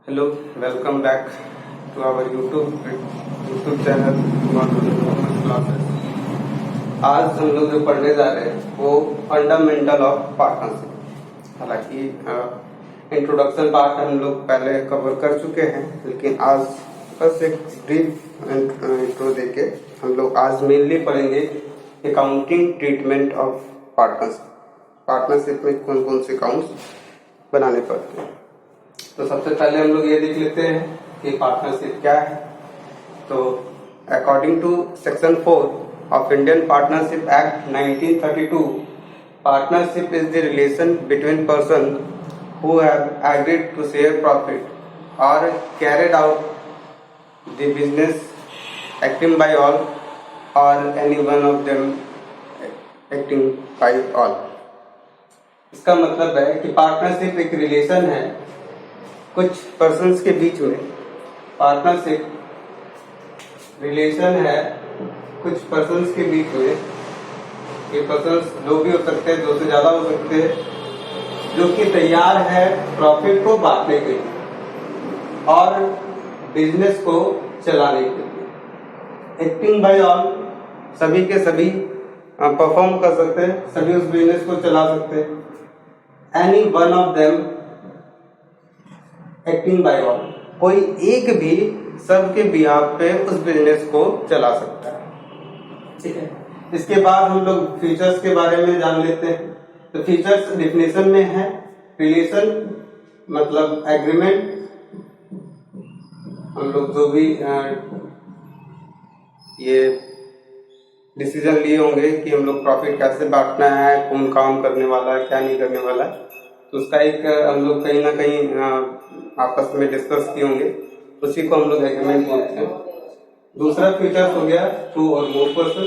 Hello, welcome back to our YouTube channel classes. आज हम लोग जो पढ़ने जा रहे हैं वो फंडामेंटल ऑफ पार्टनरशिप। हालांकि इंट्रोडक्शन पार्ट हम लोग पहले कवर कर चुके हैं, लेकिन आज बस एक ब्रीफ इंट्रो देके हम लोग आज मेनली पढ़ेंगे accounting treatment of partnership. Partnership में कौन कौन से अकाउंट्स बनाने पड़ते हैं। तो सबसे पहले हम लोग ये देख लेते हैं कि पार्टनरशिप क्या है। तो according to section 4 of Indian partnership act 1932, partnership is the relation between person who have agreed to share profit और carried out the business acting by all और any one of them acting by all. इसका मतलब है कि partnership एक relation है कुछ persons के बीच में। पार्टनरशिप रिलेशन है कुछ पर्सन्स के बीच में। ये पर्सन्स दो भी हो सकते हैं, दो से ज्यादा हो सकते हैं, जो कि तैयार है प्रॉफिट को बांटने के लिए और बिजनेस को चलाने के लिए। एक्टिंग बाय ऑल, सभी के सभी परफॉर्म कर सकते हैं, सभी उस बिजनेस को चला सकते हैं। Any one of them acting by all, कोई एक भी सबके बिहाफ पे उस बिजनेस को चला सकता है। ठीक है। इसके बाद हम लोग फीचर्स के बारे में जान लेते हैं। तो फीचर्स डिफिनेशन में है रिलेशन मतलब एग्रीमेंट। हम लोग जो भी ये डिसीजन लिए होंगे कि हम लोग प्रॉफिट कैसे बांटना है, कौन काम करने वाला है, क्या नहीं करने वाला है, तो उसका एक हम लोग कहीं ना कहीं आपस में डिस्कस किए होंगे, उसी को हम लोग एग्रीमेंट बोलते हैं। दूसरा फीचर हो गया टू और मोर पर्सन।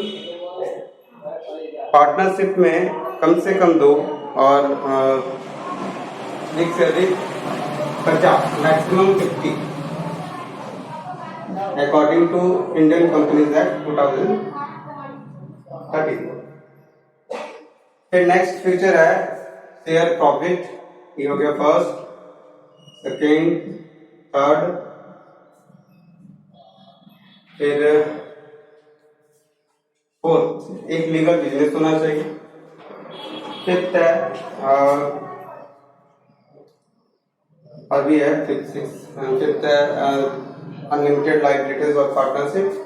पार्टनरशिप में कम से कम दो और अधिक से अधिक 50, maximum 50, according to Indian companies act 2013। फिर नेक्स्ट फीचर है शेयर प्रॉफिट। ये हो गया फर्स्ट, सेकेंड, थर्ड। फिर फोर्थ, एक लीगल बिजनेस होना चाहिए। फिफ्थ है अभी है फिफ्थ है अनलिमिटेड लायबिलिटीज और पार्टनरशिप।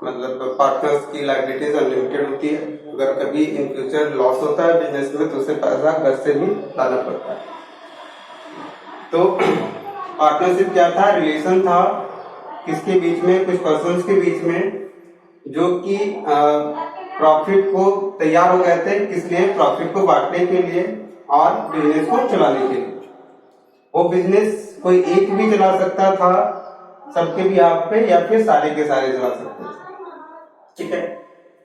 मतलब पार्टनर्स की लायबिलिटीज अनलिमिटेड होती है। अगर कभी इन फ्यूचर लॉस होता है बिजनेस में तो उसे पैसा घर से भी लाना पड़ता है। तो पार्टनरशिप क्या था? रिलेशन था किसके बीच में? कुछ पर्सन्स के बीच में, जो कि प्रॉफिट को तैयार हो गए थे। किस लिए? प्रॉफिट को बांटने के लिए और बिजनेस को चलाने के लिए। वो बिजनेस कोई एक भी चला सकता था सबके भी आप पे, या फिर सारे के सारे चला सकते थे। ठीक है।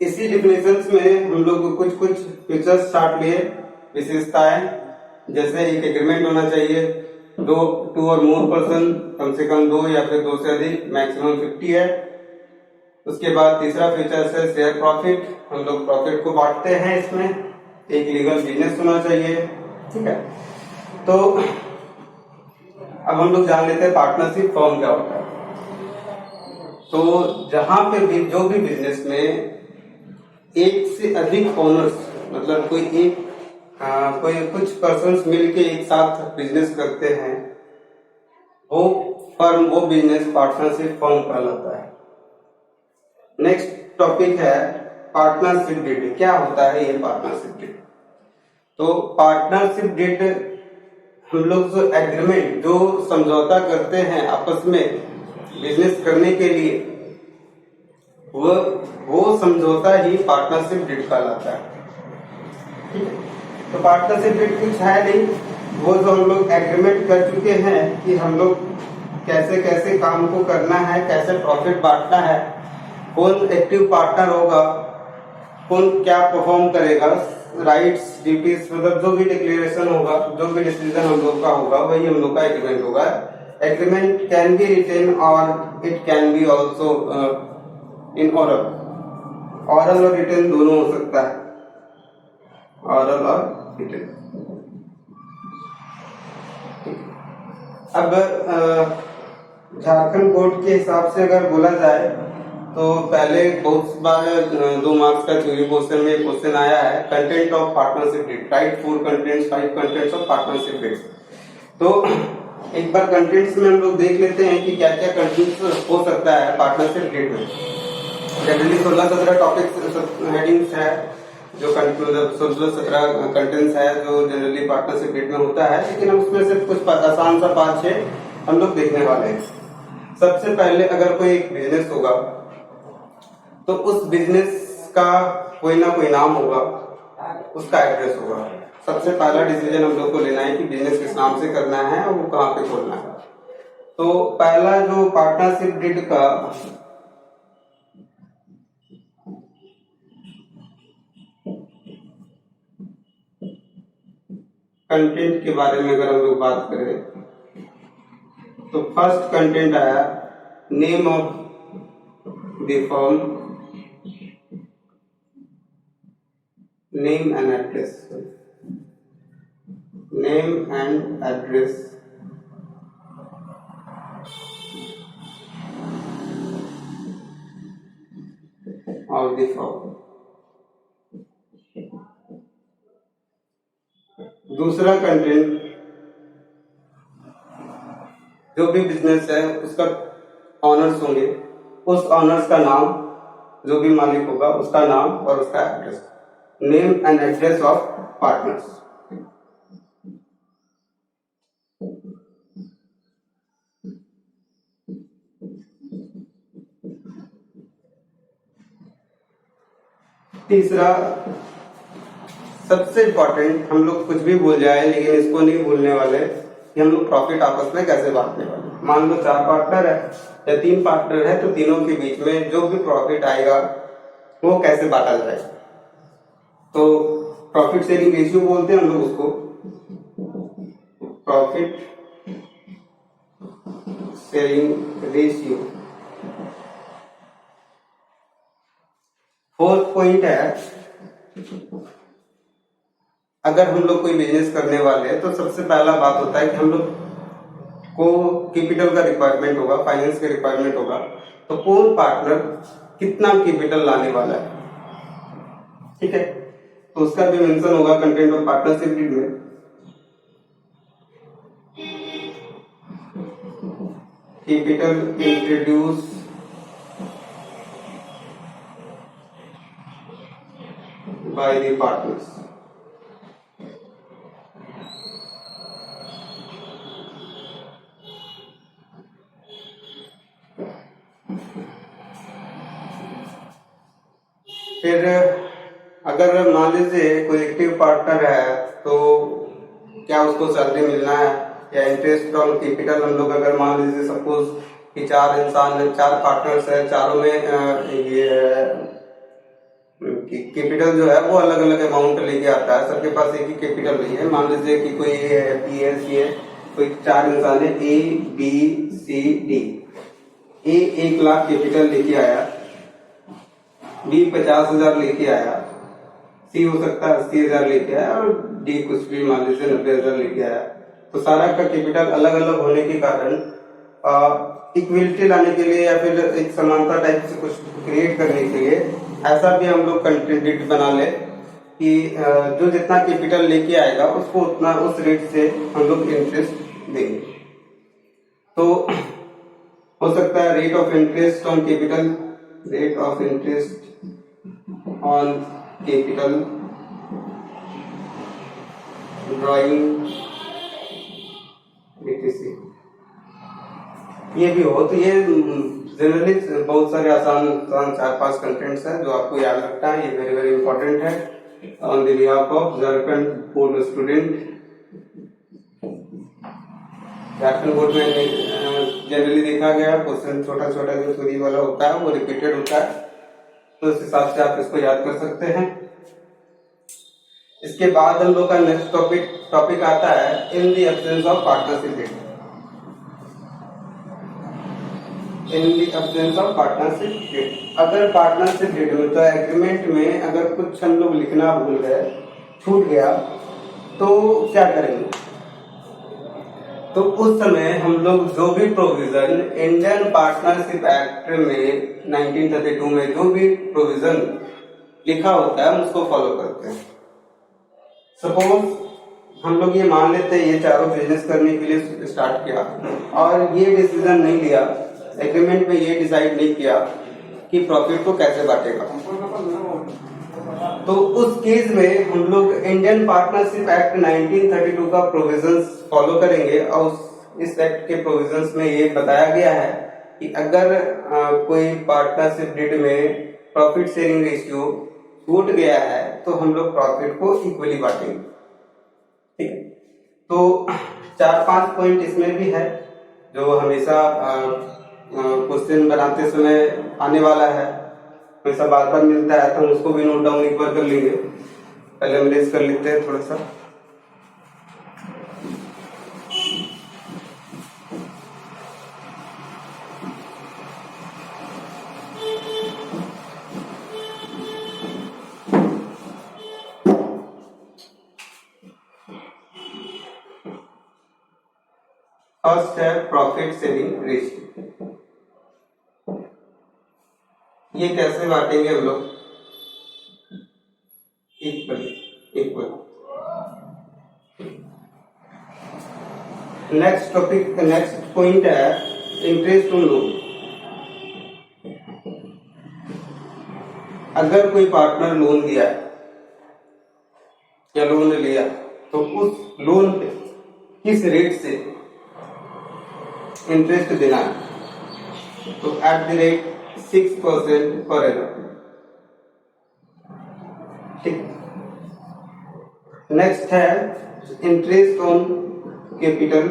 इसी डिफिनेशंस में हम लोग कुछ फीचर्स स्टार्ट लिए, विशेषताएं, जैसे एक एग्रीमेंट होना चाहिए, टू और मोर पर्सन, कम से कम दो या फिर दो से अधिक, मैक्सिमम 50 है। उसके बाद तीसरा फीचर है शेयर प्रॉफिट। हम लोग प्रॉफिट को बांटते हैं इसमें। एक लीगल बिजनेस होना चाहिए। ठीक है। तो अब हम लोग जान लेते हैं पार्टनरशिप फॉर्म क्या होता है। तो जहां पे भी जो भी बिजनेस में एक से अधिक ओनर्स, मतलब कोई कुछ पर्सन्स मिलके एक साथ बिजनेस करते हैं, वो बिजनेस पार्टनरशिप फॉर्म कहलाता है। नेक्स्ट टॉपिक है पार्टनरशिप डीड। क्या होता है ये पार्टनरशिप डीड? तो पार्टनरशिप डीड हम लोग जो एग्रीमेंट, जो समझौता करते हैं आपस में बिजनेस करने के लिए, वो समझौता ही पार्टनरशिप डीड कहलाता है। तो पार्टनरशिप डीड कुछ है नहीं, वो जो हम लोग एग्रीमेंट कर चुके हैं कि हम लोग कैसे कैसे काम को करना है, कैसे प्रॉफिट बांटना है, कौन एक्टिव पार्टनर होगा, कौन क्या परफॉर्म करेगा, राइट्स, ड्यूटीज, मतलब जो भी डिक्लेरेशन होगा, जो भी डिसीजन हम लोग का होगा, वही हम लोग का एग्रीमेंट होगा। एग्रीमेंट कैन बी रिटेन और it can be also in oral. Oral और रिटेन दोनों हो सकता है, ऑरल और रिटेन। अब झारखंड बोर्ड के हिसाब से अगर बोला जाए तो पहले बहुत बार 2 मार्क्स का थ्योरी क्वेश्चन में क्वेश्चन आया है, content of partnership deed, write 4 contents 5 contents of partnership deed. तो एक बार कंटेंट्स में हम लोग देख लेते हैं कि क्या क्या कंटेंट्स हो सकता है पार्टनरशिप डीड में। जनरली 16-17 टॉपिक्स हेडिंग्स है जो 16-17 कंटेंट्स है जो जनरली पार्टनरशिप डीड में होता है, लेकिन हम उसमें से कुछ आसान सा 5-6 हम लोग देखने वाले हैं। सबसे पहले अगर कोई एक बिजनेस होगा तो उस बिजनेस का कोई ना कोई नाम होगा, उसका एड्रेस होगा। सबसे पहला डिसीजन हम लोग को लेना है कि बिजनेस किस नाम से करना है और वो कहाँ पे खोलना है। तो पहला जो पार्टनरशिप डीड का कंटेंट के बारे में अगर हम लोग बात करें तो फर्स्ट कंटेंट आया name of the firm, name and address, name and address of the firm। दूसरा कंटेंट जो भी बिजनेस है उसका ऑनर्स होंगे, उस ऑनर्स का नाम, जो भी मालिक होगा उसका नाम और उसका address, name and address of partners. तीसरा सबसे इंपॉर्टेंट, हम लोग कुछ भी भूल जाए लेकिन इसको नहीं भूलने वाले कि हम लोग प्रॉफिट आपस में कैसे बांटने वाले। मान लो 4 पार्टनर है या 3 पार्टनर है तो तीनों के बीच में जो भी प्रॉफिट आएगा वो कैसे बांटा जाएगा। तो प्रॉफिट शेयरिंग रेशियो बोलते हैं हम लोग उसको, profit sharing ratio. Fourth point है, अगर हम लोग कोई बिजनेस करने वाले हैं तो सबसे पहला बात होता है कि हम लोग को कैपिटल का रिक्वायरमेंट होगा, फाइनेंस का रिक्वायरमेंट होगा। तो कौन पार्टनर कितना कैपिटल लाने वाला है, ठीक है, तो उसका भी मेंशन होगा कंटेंट ऑफ पार्टनरशिप डीड में। Capital introduce by the partners. फिर अगर मान लीजिए कोई एक्टिव पार्टनर है तो क्या उसको सैलरी मिलना है या इंटरेस्ट ऑन कैपिटल। हम लोग अगर मान लीजिए सपोज कि 4 पार्टनर्स है, चारों में ये कैपिटल जो है वो अलग अलग अमाउंट लेके आता है, सबके पास एक ही कैपिटल नहीं है। मान लीजिए कि कोई पीएससी है, कोई 4 इंसान है A B C D. A 1 lakh capital लेके आया, बी 50,000 लेके आया, सी हो सकता है 80,000 लेके आया और डी कुछ भी मान लीजिए 90,000 लेके आया। तो सारा का कैपिटल अलग अलग होने के कारण इक्विलिटी लाने के लिए या फिर एक समानता टाइप से कुछ क्रिएट करने के लिए ऐसा भी हम लोग कंटेंट बना ले कि जो जितना कैपिटल लेके आएगा उसको उतना उस रेट से हम लोग इंटरेस्ट देंगे। तो हो सकता है rate of interest on capital, rate of interest on capital drawing etc, ये भी हो। तो ये जनरली बहुत सारे आसान 4-5 कंटेंट्स हैं जो आपको याद रखना है। ये वेरी वेरी इंपॉर्टेंट है on the behalf of Jharkhand board student. Jharkhand board में जनरली देखा गया क्वेश्चन छोटा छोटा जो थ्योरी वाला होता है वो रिपीटेड होता है, तो इस हिसाब से आप इसको याद कर सकते हैं। इसके बाद हम लोग का नेक्स्ट टॉपिक आता है in the absence of partnership deed. In the absence of partnership deed, अगर पार्टनरशिप डीड में तो एग्रीमेंट में अगर कुछ हम लोग लिखना भूल गए, छूट गया, तो क्या करेंगे। तो उस समय हम लोग जो भी प्रोविजन इंडियन पार्टनरशिप एक्ट में 1932 में जो भी प्रोविजन लिखा होता है हम उसको फॉलो करते हैं। सपोज हम लोग ये मान लेते हैं ये चारों बिजनेस करने के लिए स्टार्ट किया और ये डिसीजन नहीं लिया, एग्रीमेंट में ये डिसाइड नहीं किया कि प्रॉफिट को कैसे बांटेगा, तो उस केस में हम लोग इंडियन पार्टनरशिप एक्ट 1932 का प्रोविजंस फॉलो करेंगे और इस एक्ट के प्रोविजंस में ये बताया गया है कि अगर कोई पार्टनरशिप डीड में प्रॉफिट शेयरिंग रेशियो टूट गया है तो हम लोग प्रॉफिट को इक्वली बांटेंगे। ठीक है, तो 4-5 पॉइंट इसमें भी है जो हमेशा क्वेश्चन बनाते समय आने वाला है, हमेशा बार बार मिलता है, तो हम उसको भी नोट डाउन एक बार कर लेंगे। पहले हम रेज कर लेते हैं थोड़ा सा। फर्स्ट है प्रॉफिट शेयरिंग रेशियो। ये कैसे बांटेंगे हम लोग? इक्वल। नेक्स्ट पॉइंट है इंटरेस्ट ऑन लोन। अगर कोई पार्टनर लोन दिया है या लोन लिया तो उस लोन पे किस रेट से इंटरेस्ट देना है, तो at the rate 6% per annum. ठीक। नेक्स्ट है इंटरेस्ट ऑन कैपिटल।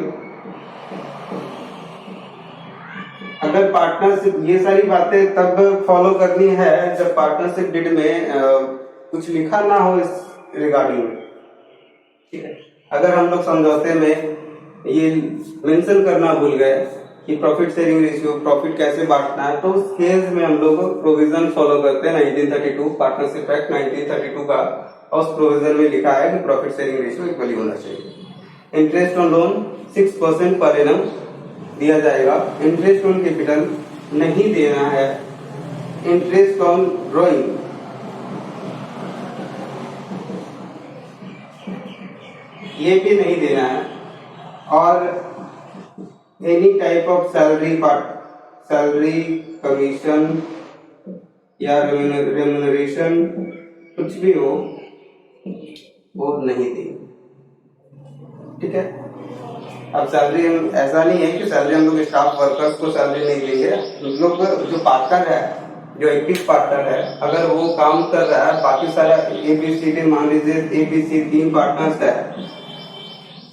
अगर पार्टनरशिप, ये सारी बातें तब फॉलो करनी है जब पार्टनरशिप डीड में कुछ लिखा ना हो इस रिगार्डिंग में। ठीक है, अगर हम लोग समझौते में ये मेंशन करना भूल गए कि प्रॉफिट शेयरिंग रेशियो, प्रॉफिट कैसे बांटना है, तो उस केस में हम लोग प्रोविजन फॉलो करते हैं 1932 पार्टनरशिप एक्ट 1932 का, और उस प्रोविजन में लिखा है कि प्रॉफिट शेयरिंग रेशियो इक्वली होना चाहिए। Interest on loan 6% per annum दिया जाएगा। इंटरेस्ट ऑन कैपिटल नहीं देना है। इंटरेस्ट ऑन ड्रॉइंग ये भी नहीं देना है। और any type of salary commission या रेम्यूनरेशन कुछ भी हो वो नहीं देंगे। ठीक है, अब सैलरी हम ऐसा नहीं है कि सैलरी हम लोग स्टाफ वर्कर्स को सैलरी नहीं देंगे। हम लोग जो पार्टनर है, जो एक्टिव पार्टनर है, अगर वो काम कर रहा है, बाकी सारा ABCD मान लीजिए ABC 3 पार्टनर्स है,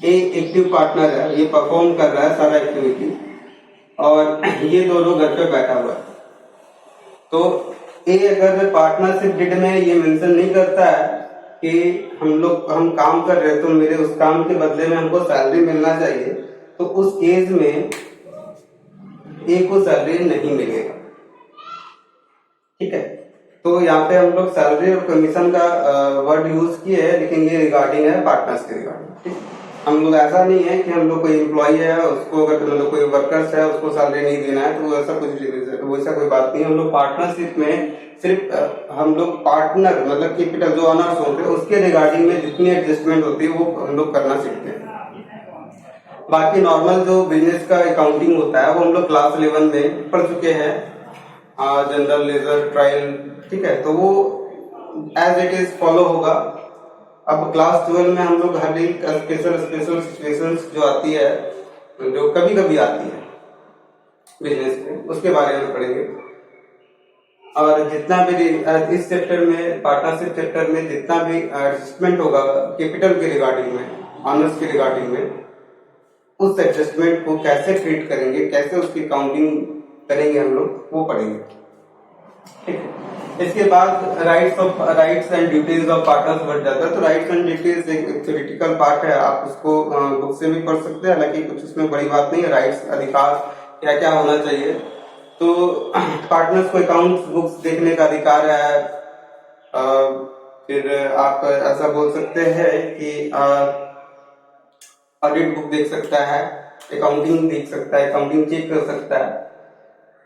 ए एक्टिव पार्टनर है, ये परफॉर्म कर रहा है सारा एक्टिविटी, और ये दोनों घर पे बैठा हुआ है, तो ए अगर पार्टनरशिप डीड में ये मेंशन नहीं करता है कि हम काम कर रहे हैं तो मेरे उस काम के बदले में हमको सैलरी मिलना चाहिए, तो उस केस में ए को सैलरी नहीं मिलेगा। ठीक है, तो यहाँ पे हम लोग सैलरी और कमीशन का वर्ड यूज किए हैं, लेकिन ये रिगार्डिंग है पार्टनर्स के रिगार्डिंग। ठीक, हम लोग ऐसा नहीं है कि हम लोग कोई एम्प्लॉय है उसको, अगर मतलब कोई वर्कर्स है उसको सैलरी नहीं देना है, तो ऐसा कुछ वैसा कोई बात नहीं। हम लोग पार्टनरशिप में सिर्फ हम लोग पार्टनर मतलब कैपिटल जो ऑनर्स होते हैं उसके रिगार्डिंग में जितनी एडजस्टमेंट होती है वो हम लोग करना सीखते हैं। बाकी नॉर्मल जो बिजनेस का अकाउंटिंग होता है वो हम लोग क्लास 11 में पढ़ चुके हैं, जनरल लेजर ट्रायल। ठीक है, तो वो एज इट इज फॉलो होगा। अब क्लास 12 में हम लोग हर एक स्पेशल सिचुएशंस जो आती है, जो कभी कभी आती है बिजनेस में, उसके बारे में पढ़ेंगे। और जितना भी इस चैप्टर में, पार्टनरशिप चैप्टर में जितना भी एडजस्टमेंट होगा कैपिटल के रिगार्डिंग में, ऑनर्स के रिगार्डिंग में, उस एडजस्टमेंट को कैसे ट्रीट करेंगे, कैसे उसकी काउंटिंग करेंगे हम लोग, वो पढ़ेंगे। ठीक है, इसके बाद rights and duties of partners बढ़ जाता है। तो राइट्स एंड ड्यूटीज एक थ्योरेटिकल पार्ट है, आप उसको बुक से भी पढ़ सकते हैं, हालांकि कुछ उसमें बड़ी बात नहीं है। राइट्स, अधिकार क्या क्या होना चाहिए, तो पार्टनर्स को अकाउंट बुक्स देखने का अधिकार है। फिर आप ऐसा बोल सकते हैं कि ऑडिट बुक देख सकता है, अकाउंटिंग देख सकता है, अकाउंटिंग चेक कर सकता है,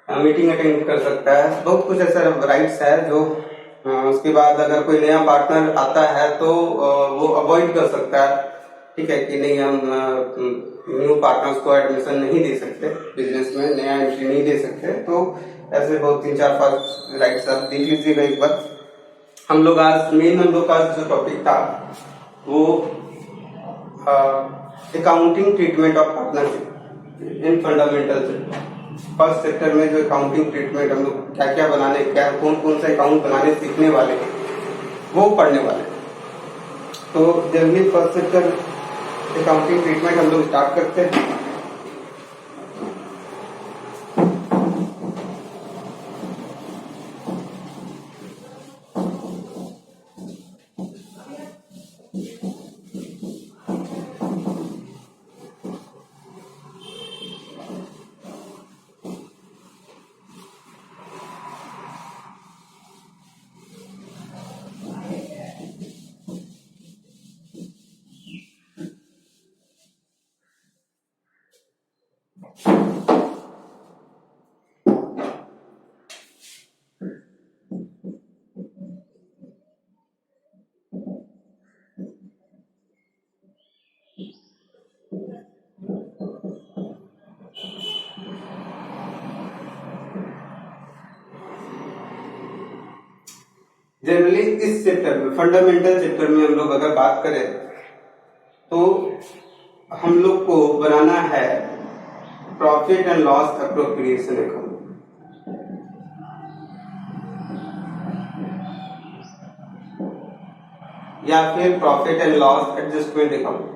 मीटिंग अटेंड कर सकता है, बहुत कुछ ऐसा राइट्स है जो उसके बाद अगर कोई नया पार्टनर आता है तो वो अवॉइड कर सकता है, ठीक है, कि नहीं हम न्यू पार्टनर्स को एडमिशन नहीं दे सकते, बिजनेस में नया एंट्री नहीं दे सकते। तो ऐसे बहुत 3-4-5 राइट्स आप देख लीजिएगा एक बार। हम लोग आज मेन हम लोग का जो टॉपिक था वो accounting treatment of partnership in fundamental. First sector में जो अकाउंटिंग ट्रीटमेंट हम लोग क्या क्या बनाने, क्या कौन कौन से अकाउंट बनाने सीखने वाले हैं वो पढ़ने वाले। तो generally first sector accounting treatment हम लोग स्टार्ट करते हैं। जनरली इस चैप्टर में, फंडामेंटल चैप्टर में हम लोग अगर बात करें तो हम लोग को बनाना है profit and loss appropriation account, या फिर profit and loss adjustment account.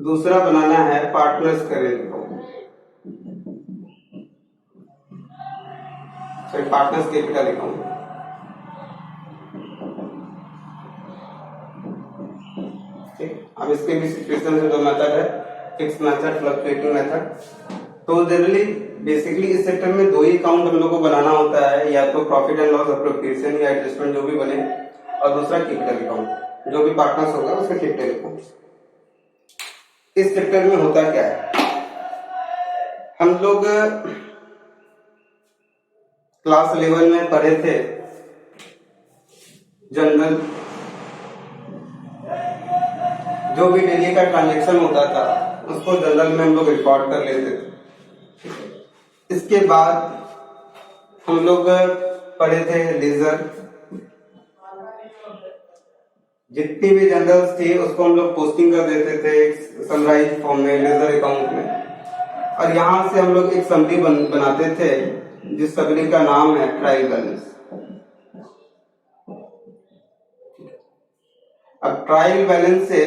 दूसरा बनाना है partners current account, partners capital account. अब इसके भी सिचुएशन से दो मेथड है, फिक्स मेथड, फ्लक्चुएटिंग मेथड। तो जनरली बेसिकली इस सेक्टर में दो ही अकाउंट हम लोग को बनाना होता है, या तो प्रॉफिट एंड लॉस अप्रोप्रिएशन या एडजस्टमेंट जो भी बने, और दूसरा कैपिटल अकाउंट, जो भी पार्टनर्स होगा उसका कैपिटल अकाउंट। इस सेक्टर में होता क्या है, हम लोग क्लास 11 में पढ़े थे जनरल, जो भी डेली का ट्रांजैक्शन होता था उसको जनरल में हम लोग रिकॉर्ड कर लेते थे। इसके बाद हम लोग पढ़े थे लेजर, जितनी भी जनरल्स थी उसको हम लोग पोस्टिंग कर देते थे समराइज फॉर्म में लेजर अकाउंट में, और यहां से हम लोग एक समरी बनाते थे जिस समरी का नाम है ट्रायल बैलेंस। अब ट्रायल बैलेंस से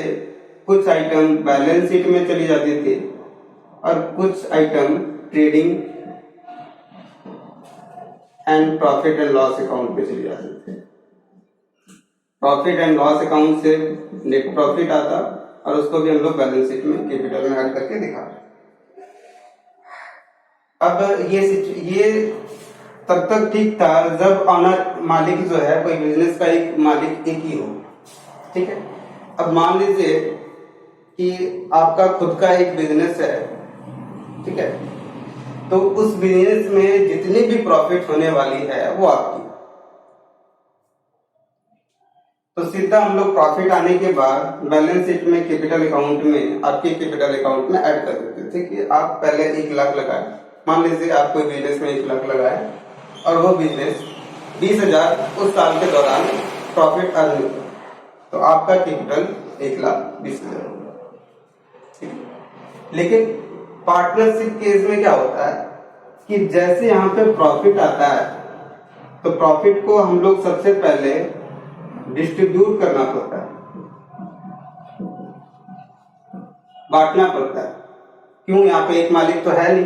कुछ आइटम बैलेंस शीट में चली जाती थी और कुछ item trading and profit and loss account में चली जाती थी। प्रॉफिट एंड लॉस अकाउंट से नेट प्रॉफिट आता और उसको भी हम लोग बैलेंस शीट में कैपिटल में ऐड करके दिखा। अब ये तब तक ठीक था जब ऑनर मालिक जो है, कोई बिजनेस का एक मालिक एक ही हो, ठीक है। अब मान लीजिए कि आपका खुद का एक बिजनेस है, ठीक है, तो उस बिजनेस में जितनी भी प्रॉफिट होने वाली है वो आपकी। तो सीधा हम लोग प्रॉफिट आने के बाद बैलेंस शीट में कैपिटल अकाउंट में, आपके कैपिटल अकाउंट में ऐड कर देते थे कि आप पहले 1 लाख लगाए। मान लीजिए आप कोई बिजनेस में 1 लाख लगाए और वो बिजनेस 20,000 उस साल के दौरान प्रॉफिट अर्न हुआ, तो आपका कैपिटल 1,20,000 होगा। लेकिन पार्टनरशिप केस में क्या होता है कि जैसे यहाँ पे प्रॉफिट आता है तो प्रॉफिट को हम लोग सबसे पहले डिस्ट्रीब्यूट करना पड़ता है, बांटना पड़ता है। क्यों? यहाँ पे एक मालिक तो है नहीं,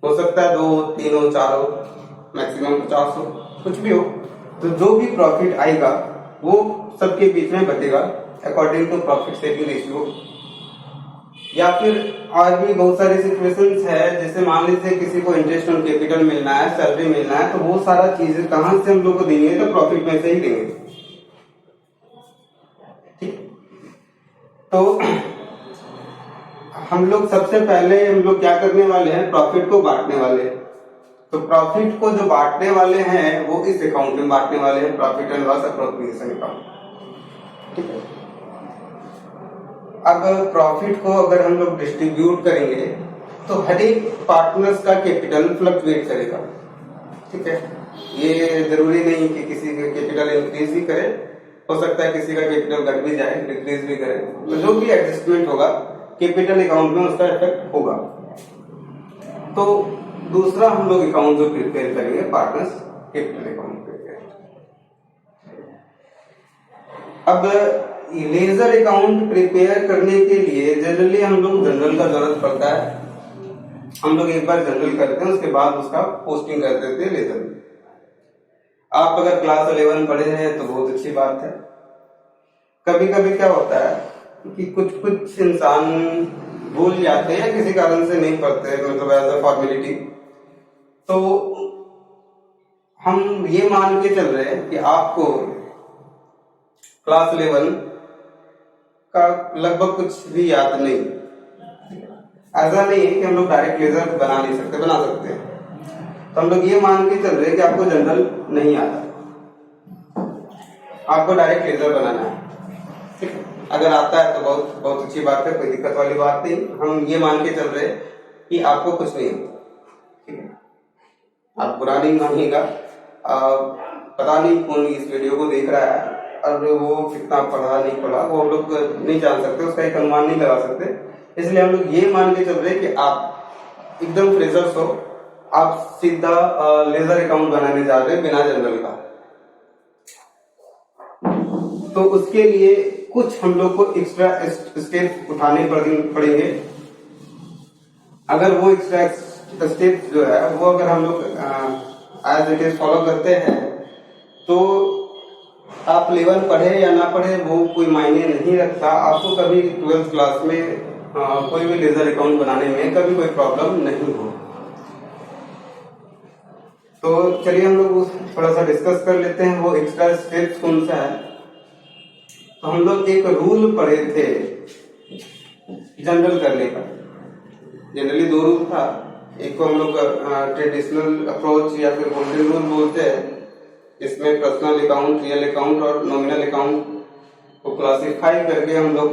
हो सकता है 2, 3 हो, 4 हो, मैक्सिमम 50 हो, कुछ भी हो। तो जो भी प्रॉफिट आएगा वो सबके बीच में बटेगा according to profit sharing ratio, या फिर और भी बहुत सारी सिचुएशंस है, जैसे मान लीजिए किसी को इंटरेस्ट ऑन कैपिटल मिलना है, सैलरी मिलना है, तो वो सारा चीजें कहां से हम लोग को देंगे, तो प्रॉफिट में से ही देंगे। ठीक, तो हम लोग सबसे पहले हम लोग क्या करने वाले हैं, प्रॉफिट को बांटने वाले हैं। तो प्रॉफिट को जो बांटने वाले हैं वो इस अकाउंट में बांटने वाले हैं, profit and loss appropriation account. ठीक है, अब प्रॉफिट को अगर हम लोग डिस्ट्रीब्यूट करेंगे तो हर एक पार्टनर्स का कैपिटल फ्लक्चुएट करेगा। ठीक है, ये जरूरी नहीं कि किसी का कैपिटल इंक्रीज ही करे, हो सकता है किसी का कैपिटल घट भी जाए, डिक्रीज भी करे, तो जो भी एडजस्टमेंट होगा कैपिटल अकाउंट में उसका इफेक्ट होगा। तो दूसरा हम लोग अकाउंट जो प्रिपेयर करेंगे, पार्टनर्स कैपिटल अकाउंट प्रिपेयर। अब लेजर अकाउंट प्रिपेयर करने के लिए जनरली हम लोग जनरल का जरूरत पड़ता है। हम लोग एक बार जनरल करते हैं, उसके बाद उसका पोस्टिंग कर देते हैं लेजर में। आप अगर क्लास 11 पढ़े हैं तो बहुत अच्छी बात है। कभी कभी क्या होता है कि कुछ इंसान भूल जाते हैं, किसी कारण से नहीं पढ़ते, मतलब एज अ फॉर्मेलिटी। तो हम ये मान के चल रहे हैं कि आपको क्लास 11 का लगभग कुछ भी याद नहीं। ऐसा नहीं है कि हम लोग डायरेक्ट लेजर बना नहीं सकते, बना सकते हैं। तो हम लोग ये मान के चल रहे हैं कि आपको जनरल नहीं आता, आपको डायरेक्ट लेजर बनाना है। ठीक है, अगर आता है तो बहुत बहुत अच्छी बात है, कोई दिक्कत वाली बात नहीं। हम ये मान के चल रहे हैं कि आपको कुछ नहीं आता। ठीक है, आप बुरा नहीं मानिएगा। पता नहीं कौन इस वीडियो को देख रहा है और वो कितना पढ़ा नहीं पढ़ा वो हम लोग नहीं जान सकते, उसका एक अनुमान नहीं लगा सकते। इसलिए हम लोग ये मान के चल रहे हैं कि आप एकदम फ्रेशर्स हो, आप सीधा लेजर अकाउंट बनाने जा रहे हैं बिना जनरल का। तो उसके लिए कुछ हम लोग को एक्स्ट्रा स्टेप उठाने पड़ेंगे। अगर वो एक्स्ट्रा स्टेप जो है वो अगर हम लोग एज इट इज फॉलो करते हैं तो आप 11 पढ़े या ना पढ़े वो कोई मायने नहीं रखता। आपको कभी 12th क्लास में कोई भी लेजर अकाउंट बनाने में कभी कोई प्रॉब्लम नहीं हो। तो चलिए हम लोग थोड़ा सा डिस्कस कर लेते हैं वो एक्स्ट्रा स्टेप्स कौन सा है। तो हम लोग एक रूल पढ़े थे जनरल करने का। जनरली 2 रूल था, एक को हम लोग ट्रेडिशनल अप्रोच या फिर गोल्डन रूल बोलते हैं, इसमें पर्सनल अकाउंट, रियल अकाउंट और नॉमिनल अकाउंट को क्लासिफाई करके हम लोग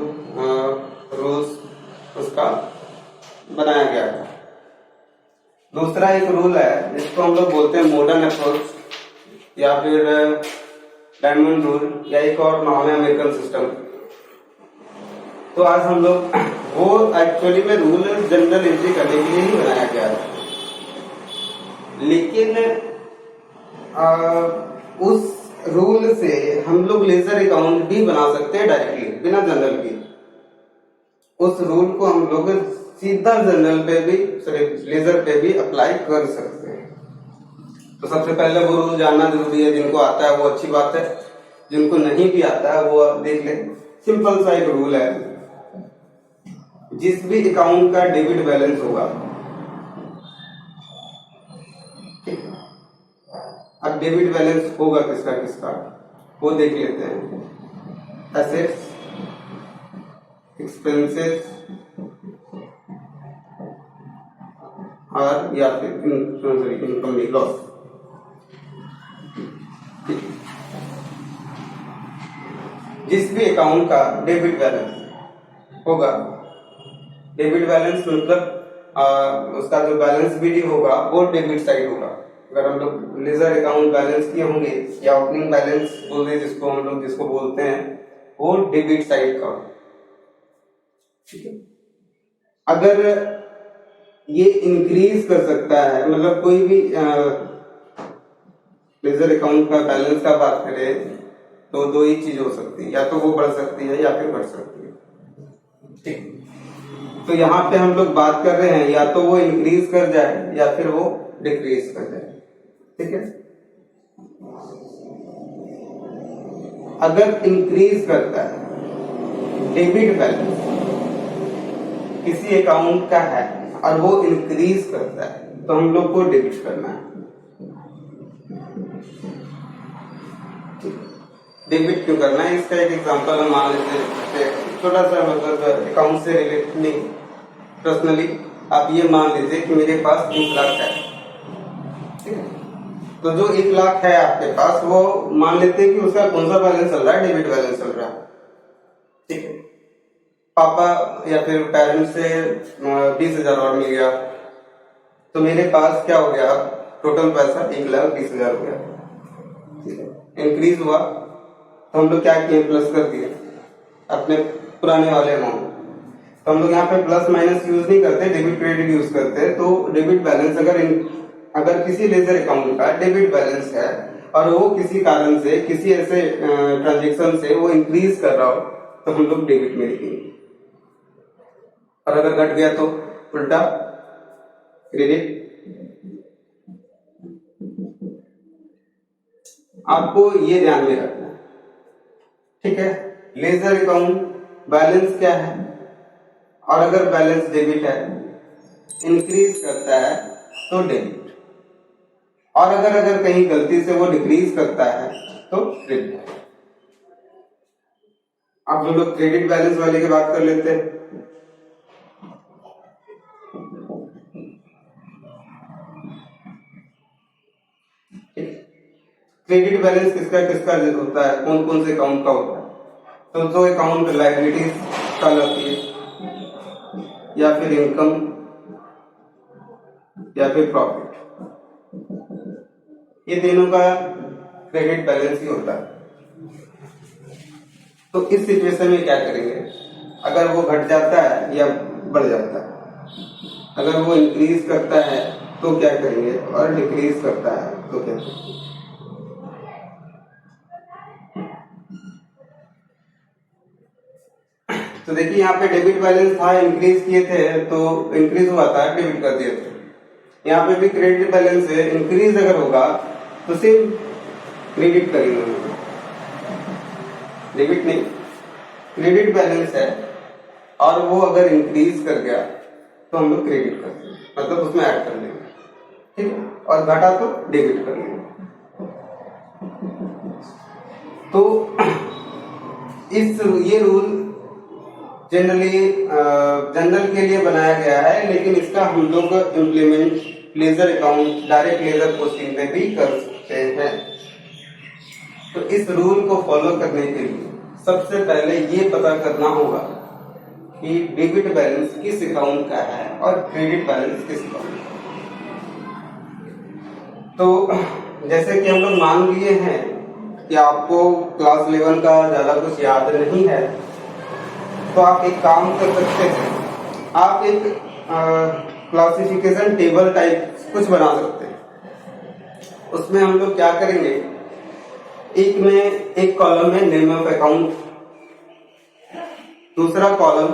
रूल्स उसका बनाया गया था। दूसरा एक रूल है जिसको हम लोग बोलते हैं मॉडर्न अप्रोच या फिर डायमंड रूल, या एक और नाम है अमेरिकन सिस्टम। तो आज हम लोग वो एक्चुअली में रूल जनरल एंट्री करने के लिए ही बनाया गया है, लेकिन उस रूल से हम लोग लेजर अकाउंट भी बना सकते हैं डायरेक्टली बिना जनरल की। उस रूल को हम लोग सीधा जनरल पे भी, सॉरी लेजर पे भी अप्लाई कर सकते हैं। तो सबसे पहले वो रूल जानना जरूरी है। जिनको आता है वो अच्छी बात है, जिनको नहीं भी आता है वो देख ले। सिंपल सा एक रूल है, जिस भी अकाउंट का डेबिट बैलेंस होगा, अब डेबिट बैलेंस होगा किसका किसका वो देख लेते हैं। एसेट्स, एक्सपेंसेस और या फिर इनकम लॉस। जिस भी अकाउंट का डेबिट बैलेंस होगा, डेबिट बैलेंस मतलब उसका जो बैलेंस भी होगा वो डेबिट साइड होगा। अगर हम लोग लेजर अकाउंट बैलेंस किए होंगे या ओपनिंग बैलेंस बोलते जिसको हम लोग जिसको बोलते हैं, वो डेबिट साइड का। ठीक है, अगर ये इंक्रीज कर सकता है, मतलब कोई भी लेजर अकाउंट का बैलेंस का बात करें तो 2 ही चीज हो सकती है, या तो वो बढ़ सकती है या फिर घट सकती है। ठीक, तो यहाँ पे हम लोग बात कर रहे हैं या तो वो इंक्रीज कर जाए या फिर वो डिक्रीज कर जाए। ठीक है, अगर इंक्रीज करता है डेबिट बैलेंस किसी अकाउंट का है और वो इंक्रीज करता है तो हम लोग को डेबिट करना है। डेबिट क्यों करना है, इसका एक एग्जांपल हम मान लेते हैं, छोटा सा मतलब अकाउंट से रिलेटेड नहीं, पर्सनली आप ये मान लीजिए कि मेरे पास 1 लाख है, ठीक है। तो जो 1 लाख है आपके पास, वो मान लेते हैं कि उसका कौन सा बैलेंस चल रहा है, डेबिट बैलेंस चल रहा है, ठीक है। पापा या फिर पेरेंट्स से 20,000 और मिल गया, तो मेरे पास क्या हो गया, टोटल पैसा 1,20,000 हो गया, ठीक है। इंक्रीज हुआ तो हम लोग क्या किए, प्लस कर दिए अपने पुराने वाले अमाउंट। तो हम लोग यहाँ पे प्लस माइनस यूज नहीं करते, डेबिट क्रेडिट यूज करते हैं। तो डेबिट बैलेंस अगर किसी लेजर अकाउंट का डेबिट बैलेंस है और वो किसी कारण से, किसी ऐसे ट्रांजेक्शन से वो इंक्रीज कर रहा हो, तो हम लोग डेबिट में लिखेंगे। और अगर घट गया तो उल्टा क्रेडिट। आपको ये ध्यान में रखना है, ठीक है। लेजर अकाउंट बैलेंस क्या है, और अगर बैलेंस डेबिट है, इंक्रीज करता है तो डेबिट, और अगर कहीं गलती से वो डिक्रीज करता है तो क्रेडिट। अब हम लोग क्रेडिट बैलेंस वाले की बात कर लेते हैं। क्रेडिट बैलेंस किसका किसका होता है, कौन कौन से अकाउंट का होता है। तो जो अकाउंट लायबिलिटीज का होती है, या फिर इनकम, या फिर प्रॉफिट, ये तीनों का क्रेडिट बैलेंस ही होता है। तो इस सिचुएशन में क्या करेंगे, अगर वो घट जाता है या बढ़ जाता है, अगर वो इंक्रीज करता है तो क्या करेंगे, और डिक्रीज करता है तो क्या करेंगे। तो देखिए यहाँ पे डेबिट बैलेंस था, इंक्रीज किए थे तो इंक्रीज हुआ था, डेबिट कर दिए थे। यहाँ पे भी क्रेडिट बैलेंस है, इंक्रीज अगर होगा तो सिर्फ क्रेडिट करेंगे, डेबिट नहीं। क्रेडिट बैलेंस है और वो अगर इंक्रीज कर गया तो हम लोग क्रेडिट करते हैं, मतलब उसमें ऐड कर लेंगे, ठीक है। और घटा तो डेबिट कर लेंगे। तो ये रूल जनरल के लिए बनाया गया है, लेकिन इसका हम लोग implement ledger account, direct ledger posting पे भी कर सकते हैं। तो इस रूल को फॉलो करने के लिए सबसे पहले ये पता करना होगा कि डेबिट बैलेंस किस अकाउंट का है और क्रेडिट बैलेंस किस अकाउंट का। तो जैसे कि हम लोग मान लिए हैं कि आपको क्लास 11 का ज्यादा कुछ याद नहीं है, तो आप एक काम कर सकते हैं, आप एक क्लासिफिकेशन टेबल टाइप कुछ बना सकते हैं। उसमें हम लोग क्या करेंगे, एक कॉलम में नेम ऑफ अकाउंट, दूसरा कॉलम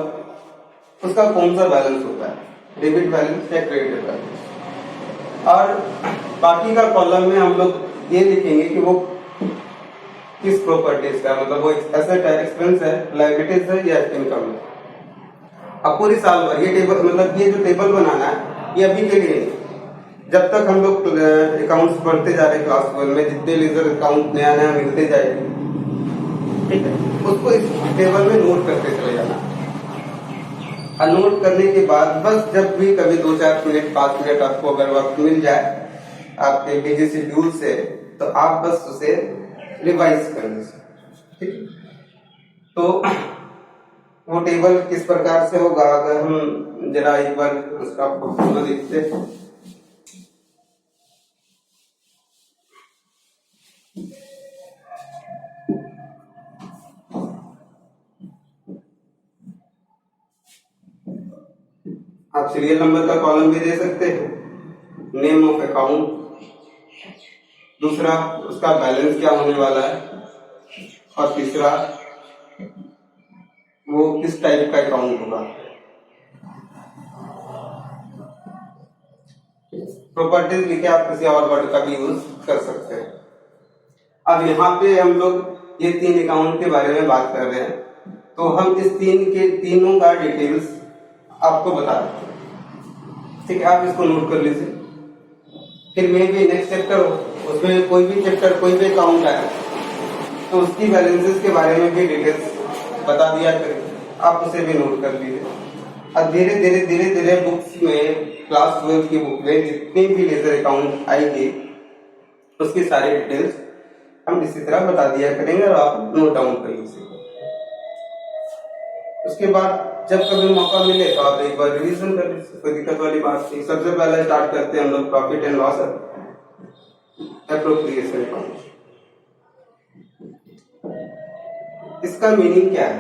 उसका कौन सा बैलेंस होता है, डेबिट बैलेंस या क्रेडिट बैलेंस, और बाकी का कॉलम में हम लोग ये लिखेंगे कि वो किस प्रॉपर्टीज का, मतलब वो एसेट है, एक्सपेंस है, लायबिलिटीज है, या इनकम है। अब पूरी साल भर ये टेबल, मतलब ये जो टेबल बनाना है ये अभी के लिए नहीं, जब तक हम लोग अकाउंट्स पढ़ते जा रहे क्लास 12 में, जितने लेजर अकाउंट नया नया मिलते जाएंगे, ठीक है, उसको इस टेबल में नोट करते चले जाना। और नोट करने के बाद बस जब भी कभी 2-4 मिनट 5 मिनट आपको अगर वक्त मिल जाए आपके बिजी शेड्यूल से, तो आप बस उसे रिवाइज कर लीजिए, ठीक। तो वो टेबल किस प्रकार से होगा, अगर हम जरा एक बार उसका फोटो देखते हैं। आप सीरियल नंबर का कॉलम भी दे सकते हैं, नेम ऑफ अकाउंट, दूसरा उसका बैलेंस क्या होने वाला है, और तीसरा वो किस टाइप का अकाउंट होगा। प्रॉपर्टीज लिखे आप किसी और वर्ड का भी यूज कर सकते हैं। अब यहाँ पे हम लोग ये 3 अकाउंट के बारे में बात कर रहे हैं, तो हम इस तीनों का डिटेल्स आपको बता देते हैं, ठीक है, आप इसको नोट कर लीजिए। फिर मे भी नेक्स्ट चैप्टर हो, उसमें कोई भी चैप्टर कोई भी अकाउंट आए तो उसकी बैलेंसेस के बारे में भी डिटेल्स बता दिया करें, आप उसे भी नोट कर लीजिए। अब धीरे धीरे बुक्स में क्लास 12 की बुक में जितनी भी लेजर अकाउंट आएगी उसकी सारी डिटेल्स हम इसी तरह बता दिया करेंगे और आप नोट डाउन कर लीजिए। उसके बाद जब कभी मौका मिले तो आप एक बार रिवीजन कर लीजिए, कोई दिक्कत वाली बात नहीं। सबसे पहले स्टार्ट करते हैं हम लोग profit and loss appropriation account. इसका मीनिंग क्या है?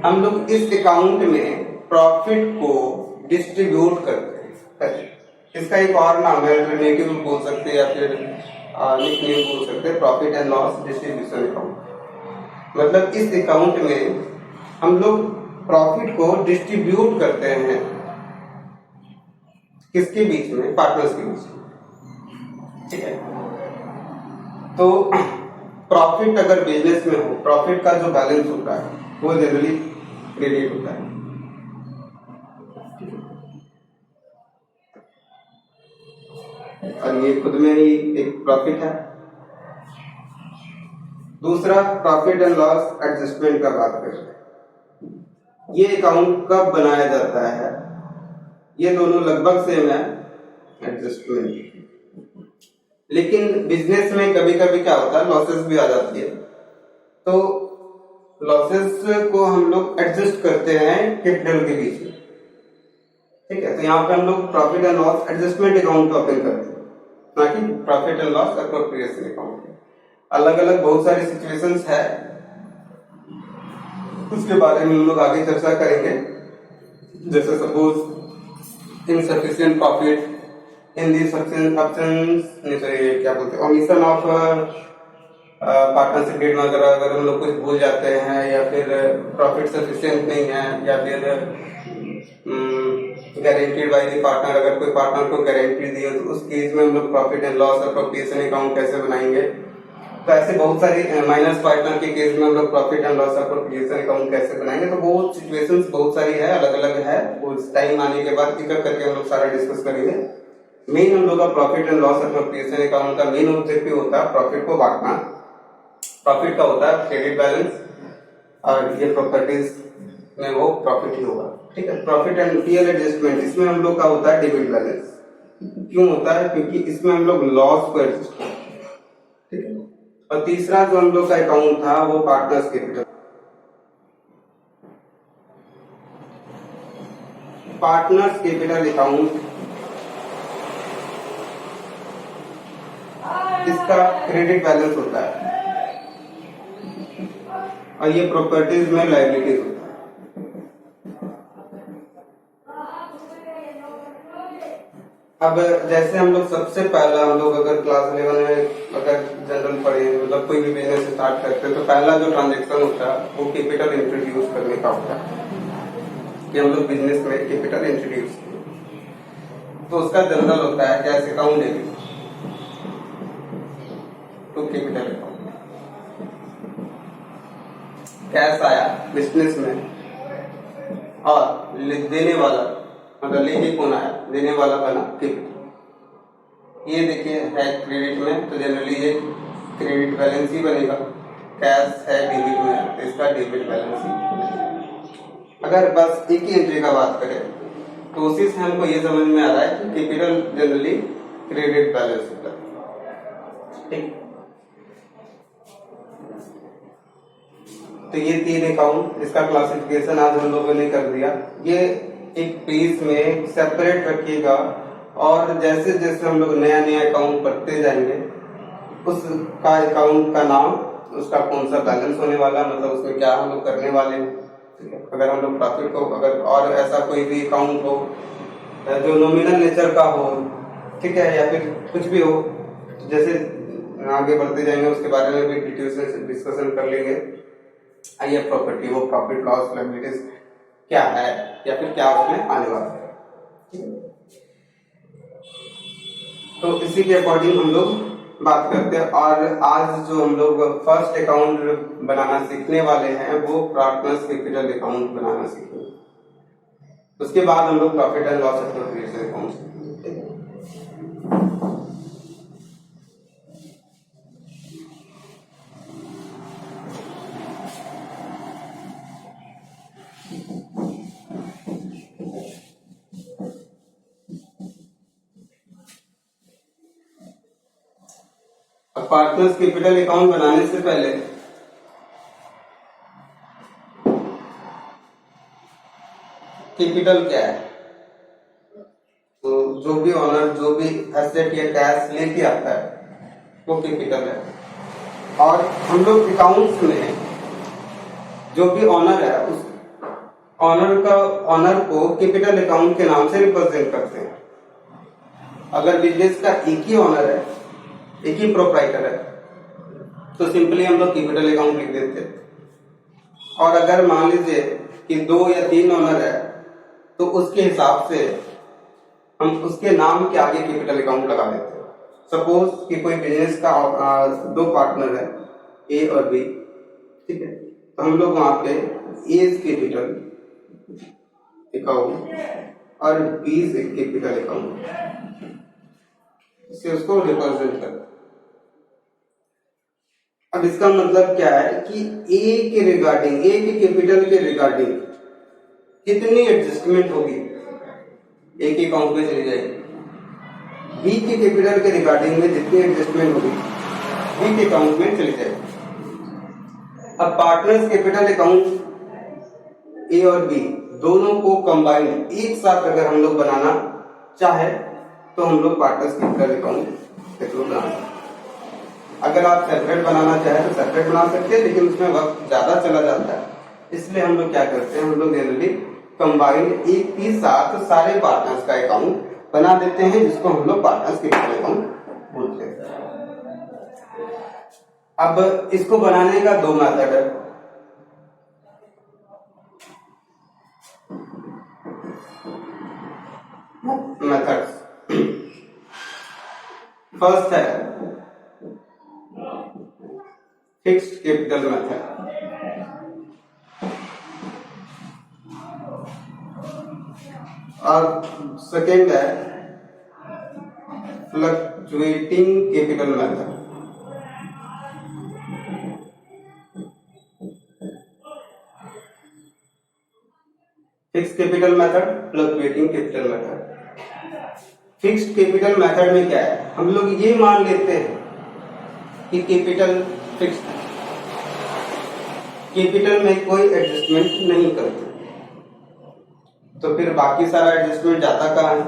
हम लोग इस अकाउंट में प्रॉफिट को डिस्ट्रीब्यूट करते हैं। इसका एक और नाम है, अल्टरनेटिव बोल सकते हैं या फिर निकनेम बोल सकते हैं, profit and loss distribution account. मतलब इस अकाउंट में हम लोग प्रॉफिट को डिस्ट्रीब्यूट करते हैं, किसके बीच में? पार्टनर्स के बीच में, ठीक है। तो प्रॉफिट अगर बिजनेस में हो, प्रॉफिट का जो बैलेंस होता है वो जनरली क्रेडिट होता है। और ये खुद में ही एक प्रॉफिट है। दूसरा प्रॉफिट एंड लॉस एडजस्टमेंट का बात करते हैं। ये अकाउंट कब बनाया जाता है? ये दोनों लगभग सेम है, एडजस्टमेंट। लेकिन बिजनेस में कभी कभी क्या होता है, लॉसेस भी आ जाती है, तो लॉसेस को हम लोग एडजस्ट करते हैं कैपिटल के बीच में, ठीक है। तो यहाँ पे हम लोग profit and loss adjustment account को ओपन करते हैं, ना कि profit and loss appropriation account. अलग अलग बहुत सारी सिचुएशंस है, उसके बारे में हम लोग आगे चर्चा करेंगे। जैसे सपोज इनसफिशिएंट प्रॉफिट इन दी क्या बोलते हैं, ओमिशन ऑफ पार्टनरशिप डेट में अगर हम लोग कुछ भूल जाते हैं, या फिर प्रॉफिट सफिशिएंट नहीं है, या फिर गारंटीड बाय द पार्टनर, अगर कोई पार्टनर को गारंटी दी हो तो उस केस में हम लोग profit and loss appropriation account कैसे बनाएंगे। तो ऐसे बहुत सारी माइनस पार्टनर के केस में हम लोग profit and loss appropriation account कैसे बनाएंगे। तो वो सिचुएशंस बहुत सारी है, अलग अलग है, उस टाइम आने के बाद एक करके हम लोग सारा डिस्कस करेंगे। मेन हम लोग का profit and loss appropriation account का मेन ऑब्जेक्टिव होता है प्रॉफिट को बांटना। प्रॉफिट का होता है क्रेडिट बैलेंस, और ये प्रॉपर्टीज में वो प्रॉफिट ही होगा, ठीक है। प्रॉफिट एंड पीएल एडजस्टमेंट, इसमें हम लोग का होता है डेबिट बैलेंस। क्यों होता है? क्योंकि इसमें हम लोग लॉस को एडजस्ट करते हैं, ठीक है। और तीसरा जो हम लोग का अकाउंट था वो partners capital. Partners capital account, इसका क्रेडिट बैलेंस होता है और ये प्रॉपर्टीज में लायबिलिटीज होता है। अब जैसे हम लोग सबसे पहला, हम लोग अगर क्लास 11 में अगर जनरल पढ़े, मतलब कोई भी बिजनेस स्टार्ट करते हैं, तो पहला जो ट्रांजेक्शन होता है वो कैपिटल इंट्रोड्यूस करने का होता है, कि हम लोग बिजनेस में कैपिटल इंट्रोड्यूस करें। तो उसका जनरल होता है cash account debit to capital account. Cash आया बिजनेस में और देने वाला, मतलब लेके कौन आया? देने वाला बना कैपिटल। ये देखिए है क्रेडिट में, तो जनरली ये क्रेडिट बैलेंस ही बनेगा। कैश है डेबिट में, तो इसका डेबिट बैलेंस ही। अगर बस एक ही एंट्री का बात करें तो उसी से हमको ये समझ में आ रहा है कि कैपिटल जनरली क्रेडिट बैलेंस होता है, ठीक। तो ये तीन अकाउंट, इसका क्लासिफिकेशन आज हम लोगों ने कर दिया। ये एक पेज में सेपरेट रखिएगा, और जैसे जैसे हम लोग नया नया अकाउंट पढ़ते जाएंगे उसका अकाउंट का नाम, उसका कौन सा बैलेंस होने वाला, मतलब उसमें क्या हम लोग करने वाले हैं, ठीक है। अगर हम लोग प्रॉफिट को, अगर और ऐसा कोई भी अकाउंट हो जो नॉमिनल नेचर का हो, ठीक है, या फिर कुछ भी हो, जैसे आगे बढ़ते जाएंगे उसके बारे में भी डिटेल से डिस्कशन कर लेंगे। आइए प्रॉपर्टी, वो प्रॉफिट लॉस लायबिलिटीज क्या है या फिर क्या उसमें आने वाला है, तो इसी के अकॉर्डिंग हम लोग बात करते हैं। और आज जो हम लोग फर्स्ट अकाउंट बनाना सीखने वाले हैं वो पार्टनर्स कैपिटल अकाउंट बनाना सीखेंगे। उसके बाद हम लोग profit and loss appropriation account. अब पार्टनर्स कैपिटल अकाउंट बनाने से पहले कैपिटल क्या है, तो जो भी ऑनर जो भी एसेट या कैश लेके आता है वो कैपिटल है। और हम लोग अकाउंट्स में जो भी ऑनर है उस ऑनर को कैपिटल अकाउंट के नाम से रिप्रेजेंट करते हैं। अगर बिजनेस का एक ही ऑनर है, एक ही प्रोप्राइटर है, तो सिंपली हम लोग कैपिटल अकाउंट लिख देते हैं। और अगर मान लीजिए कि 2 या 3 ऑनर है, तो उसके हिसाब से हम उसके नाम के आगे कैपिटल अकाउंट लगा देते हैं। सपोज कि कोई बिजनेस का 2 पार्टनर है, ए और बी, ठीक है, तो हम लोग वहां पे ए कैपिटल अकाउंट और बी कैपिटल अकाउंट से उसको रिप्रेजेंट करते हैं। अब इसका मतलब क्या है कि ए के रिगार्डिंग, ए के कैपिटल के रिगार्डिंग कितनी एडजस्टमेंट होगी ए के अकाउंट में चली जाएगी, बी के कैपिटल के रिगार्डिंग में जितनी एडजस्टमेंट होगी बी के अकाउंट में चली जाएगी। अब पार्टनर्स कैपिटल अकाउंट ए और बी दोनों को कंबाइंड एक साथ अगर हम लोग बनाना चाहे तो हम लोग पार्टनर्स कैपिटल अकाउंट के थ्रू बना सकते हैं। अगर आप सेपरेट बनाना चाहे तो सेपरेट बना सकते हैं, लेकिन उसमें वक्त ज्यादा चला जाता है, इसलिए हम लोग क्या करते हैं, हम लोग जनरली कंबाइंड एक ही साथ सारे पार्टनर्स का अकाउंट बना देते हैं, जिसको हम लोग पार्टनर्स कैपिटल अकाउंट बोलते हैं। अब इसको बनाने का 2 मेथड है। मेथड्स, फर्स्ट है फिक्स्ड कैपिटल मेथड, और सेकेंड है fluctuating capital method. Fixed capital method, fluctuating capital method. Fixed capital method में क्या है, हम लोग ये मान लेते हैं कि कैपिटल फिक्स है, कैपिटल में कोई एडजस्टमेंट नहीं करते, तो फिर बाकी सारा एडजस्टमेंट जाता कहाँ है,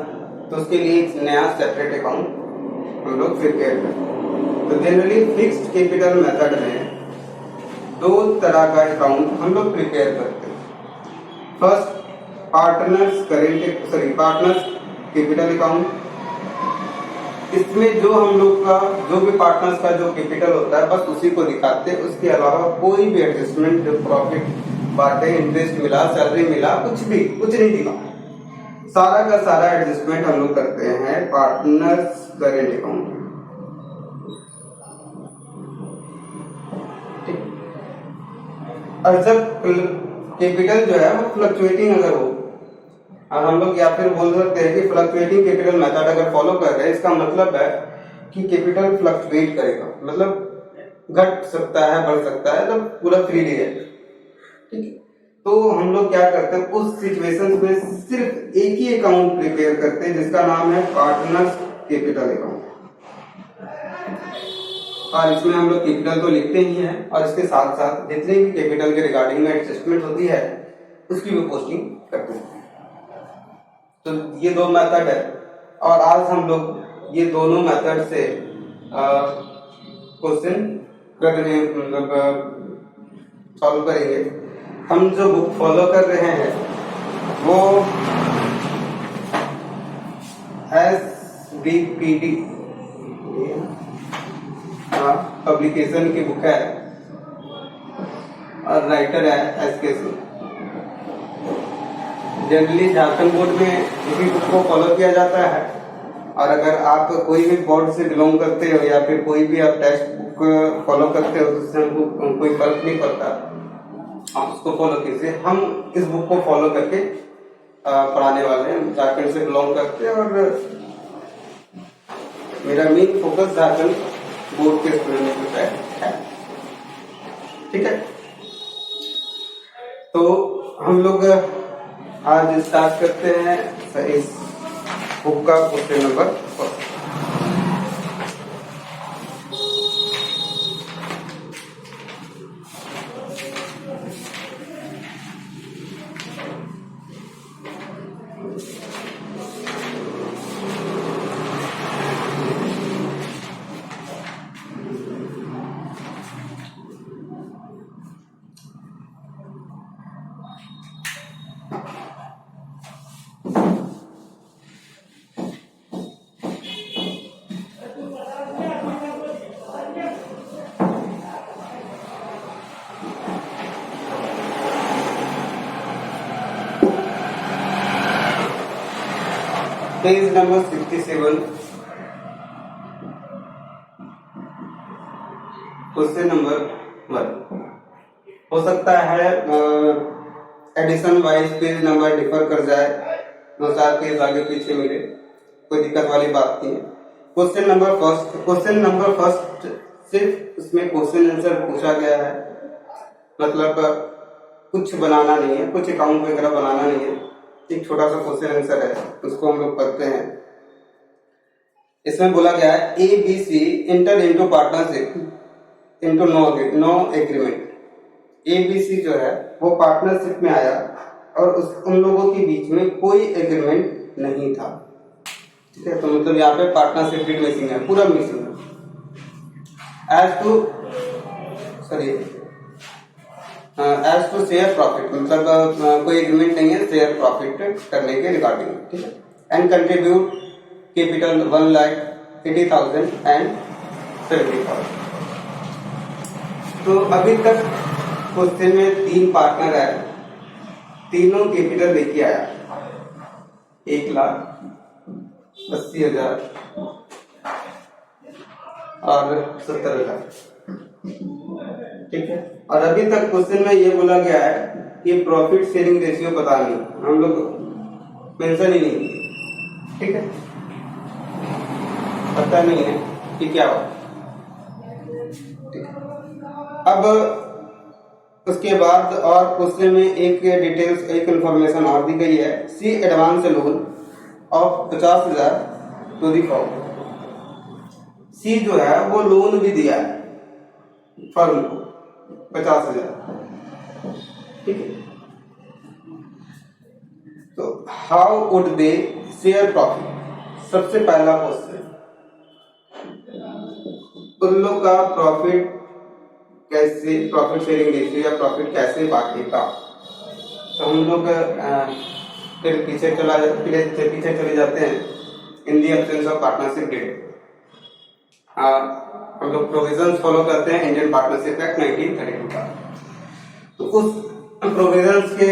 तो उसके लिए एक नया सेपरेट अकाउंट हम लोग प्रिपेयर करते हैं। तो जनरली फिक्स्ड कैपिटल मेथड में 2 तरह का अकाउंट हम लोग प्रिपेयर करते हैं। फर्स्ट पार्टनर्स कैपिटल अकाउंट, इसमें जो हम लोग का जो भी पार्टनर्स का जो कैपिटल होता है बस उसी को दिखाते हैं, उसके अलावा कोई भी एडजस्टमेंट, प्रॉफिट बाटे, इंटरेस्ट मिला, सैलरी मिला, कुछ नहीं दिखा, सारा का सारा एडजस्टमेंट हम लोग करते हैं पार्टनर्स करेंट अकाउंट। और जब कैपिटल जो है वो फ्लक्चुएटिंग अगर हो, और हम लोग या फिर बोल सकते हैं कि फ्लक्चुएटिंग कैपिटल मेथड अगर फॉलो कर रहे हैं, इसका मतलब है कि कैपिटल फ्लक्चुएट करेगा, मतलब घट सकता है, बढ़ सकता है, तो पूरा फ्रीली है, ठीक है। तो हम लोग क्या करते हैं, उस सिचुएशन में सिर्फ एक ही अकाउंट प्रिपेयर करते हैं जिसका नाम है पार्टनर्स कैपिटल अकाउंट, और इसमें हम लोग कैपिटल तो लिखते ही हैं, और इसके साथ साथ जितने भी कैपिटल के रिगार्डिंग में एडजस्टमेंट होती है उसकी भी पोस्टिंग करते हैं। तो ये 2 मेथड है, और आज हम लोग ये दोनों मेथड से क्वेश्चन करने सॉल्व करेंगे। हम जो बुक फॉलो कर रहे हैं वो SBPD पब्लिकेशन की बुक है, और राइटर है SK Singh. Generally Jharkhand board में इसी बुक को फॉलो किया जाता है, और अगर आप कोई भी बोर्ड से बिलोंग करते हो या फिर कोई भी आप टेक्स्ट बुक फॉलो करते हो तो उससे हमको कोई फर्क नहीं पड़ता, आप उसको फॉलो कीजिए। हम इस बुक को फॉलो करके पढ़ाने वाले हैं, झारखंड से बिलोंग करते हैं और मेरा मेन फोकस झारखंड बोर्ड के स्टूडेंट के ऊपर है। ठीक है, तो हम लोग आज स्टार्ट करते हैं इस बुक का question number first. Page number 67, question number 1। हो सकता है edition wise page number differ कर जाए, 2-4 पेज आगे पीछे मिले, कोई दिक्कत वाली बात नहीं है। क्वेश्चन नंबर फर्स्ट सिर्फ उसमें क्वेश्चन आंसर पूछा गया है, मतलब कुछ बनाना नहीं है, कुछ अकाउंट वगैरह बनाना नहीं है, एक छोटा सा क्वेश्चन आंसर है, उसको हम लोग करते हैं। इसमें बोला गया है ABC enter into partnership into no agreement. ABC जो है वो पार्टनरशिप में आया और उन लोगों के बीच में कोई एग्रीमेंट नहीं था। ठीक है, तो मतलब यहाँ पे पार्टनरशिप डीड मिसिंग है, पूरा मिसिंग है। एज टू शेयर प्रॉफिट, मतलब कोई एग्रीमेंट नहीं है शेयर प्रॉफिट करने के रिगार्डिंग। ठीक है, एंड कंट्रीब्यूट कैपिटल 1,80,000 एंड 70,000। तो अभी तक क्वेश्चन में 3 पार्टनर है, तीनों कैपिटल लेके आया, 1,80,000 और 70,000। ठीक है, और अभी तक क्वेश्चन में ये बोला गया है कि प्रॉफिट शेयरिंग रेशियो पता नहीं, हम लोग मेंशन ही नहीं। ठीक है, पता नहीं है कि क्या हो। ठीक है, अब उसके बाद और क्वेश्चन में एक डिटेल्स, एक इंफॉर्मेशन और दी गई है। C advance loan of 50,000 to the firm. C जो है वो लोन भी दिया है फर्म को 50,000। ठीक है, तो how would they share profit? सबसे पहला क्वेश्चन, उन लोग का प्रॉफिट कैसे, प्रॉफिट शेयरिंग रेशियो या प्रॉफिट कैसे बांटेगा? तो हम लोग फिर पीछे चले जाते हैं। In the absence of partnership deed हम लोग प्रोविजंस फॉलो करते हैं इंडियन पार्टनरशिप एक्ट 1932 का। तो उस प्रोविजंस के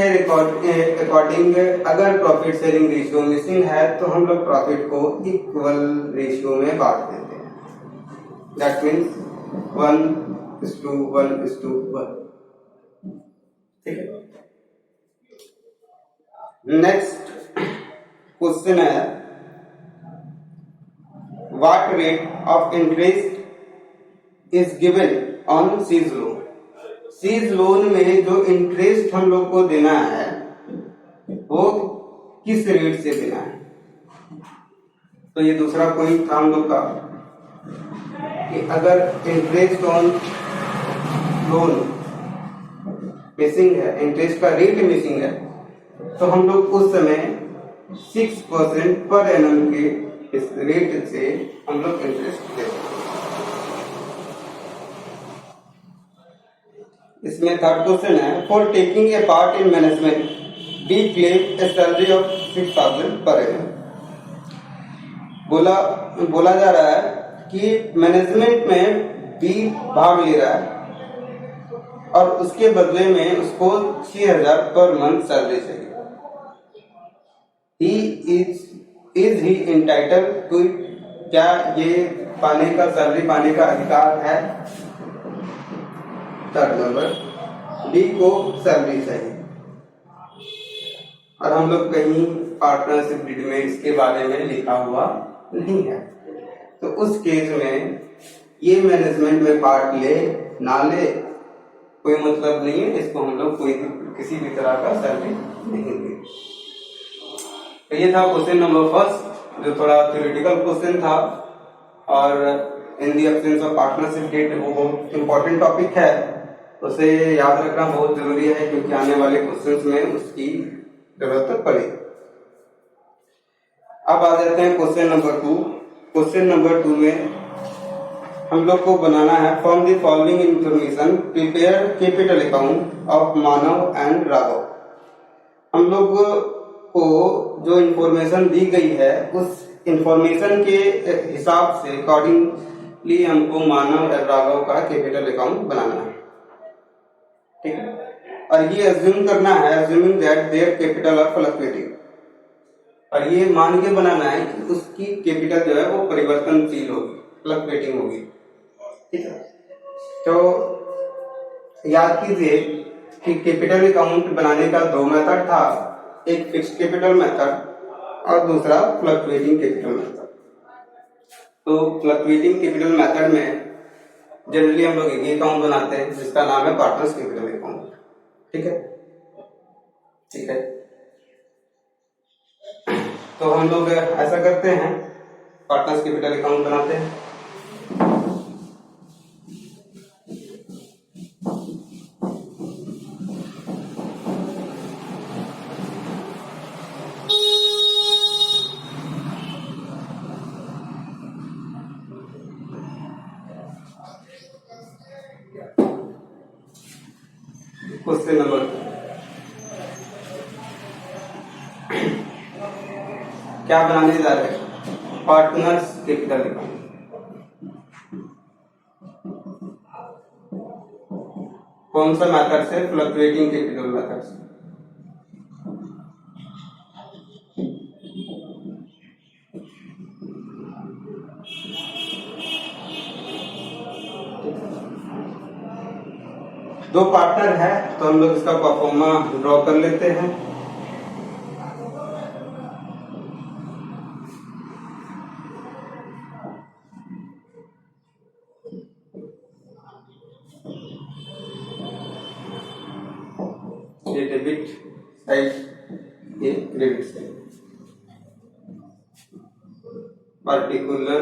अकॉर्डिंग अगर प्रॉफिट शेयरिंग रेशियो मिसिंग है तो हम लोग प्रॉफिट को इक्वल रेशियो में बांट देते हैं। That means 1:1:1। ठीक है, नेक्स्ट क्वेश्चन है what rate of interest is given on these loan? These loan में जो इंटरेस्ट हम लोग को देना है वो किस रेट से देना है? तो ये दूसरा पॉइंट था हम लोग का कि अगर इंटरेस्ट ऑन लोन मिसिंग है, इंटरेस्ट का रेट मिसिंग है, तो हम लोग उस समय 6% पर एनम के इस रेट से हम लोग इंटरेस्ट देते हैं। इसमें थर्ड क्वेश्चन है for taking a part in management we claim a salary of 6,000 per annum. बोला जा रहा है कि मैनेजमेंट में बी भाग ले रहा है और उसके बदले में उसको 6,000 पर मंथ सैलरी चाहिए। Is he entitled to it? क्या ये पाने का, सैलरी पाने का अधिकार है? थर्ड नंबर, डी को सैलरी चाहिए और हम लोग कहीं पार्टनरशिप डीड में इसके बारे में लिखा हुआ नहीं है, तो उस केस में ये मैनेजमेंट में पार्ट ले ना ले कोई मतलब नहीं है, इसको हम लोग कोई किसी भी तरह का सर्विस नहीं देंगे। तो ये था क्वेश्चन नंबर फर्स्ट, जो थोड़ा थ्योरेटिकल क्वेश्चन था, और in the absence of partnership deed वो बहुत इंपॉर्टेंट टॉपिक है, उसे याद रखना बहुत जरूरी है, क्योंकि आने वाले क्वेश्चंस में उसकी जरूरत पड़ेगी। अब आ जाते हैं क्वेश्चन नंबर 2। क्वेश्चन नंबर 2 में हम लोग को बनाना है from the following information prepare capital account of Manav and Raghav. हम लोग को जो इंफॉर्मेशन दी गई है उस इंफॉर्मेशन के हिसाब से अकॉर्डिंगली हमको मानव और राघव का कैपिटल अकाउंट बनाना है, ठीक है। और ये अज्यूम करना है, assuming that their capital R fluctuating, और ये मान के बनाना है कि उसकी कैपिटल जो है वो परिवर्तनशील होगी, फ्लक्चुएटिंग होगी, ठीक है। तो याद कीजिए कि कैपिटल अकाउंट बनाने का 2 मेथड था, एक फिक्स्ड कैपिटल मेथड और दूसरा फ्लक्चुएटिंग कैपिटल मेथड। तो फ्लक्चुएटिंग कैपिटल मेथड में जनरली हम लोग एक अकाउंट बनाते हैं जिसका नाम है पार्टनर्स कैपिटल अकाउंट, ठीक है, ठीक है। तो हम लोग ऐसा करते हैं, पार्टनर्स कैपिटल अकाउंट बनाते हैं। क्वेश्चन नंबर 2 क्या बनाने जा रहे हैं? Partners capital account. कौन सा मेथड से? फ्लक्चुएटिंग कैपिटल मेथड से। दो पार्टनर है तो हम लोग इसका परफॉर्मा ड्रॉ कर लेते हैं। ये डेबिट साइड, ये credit side. Particular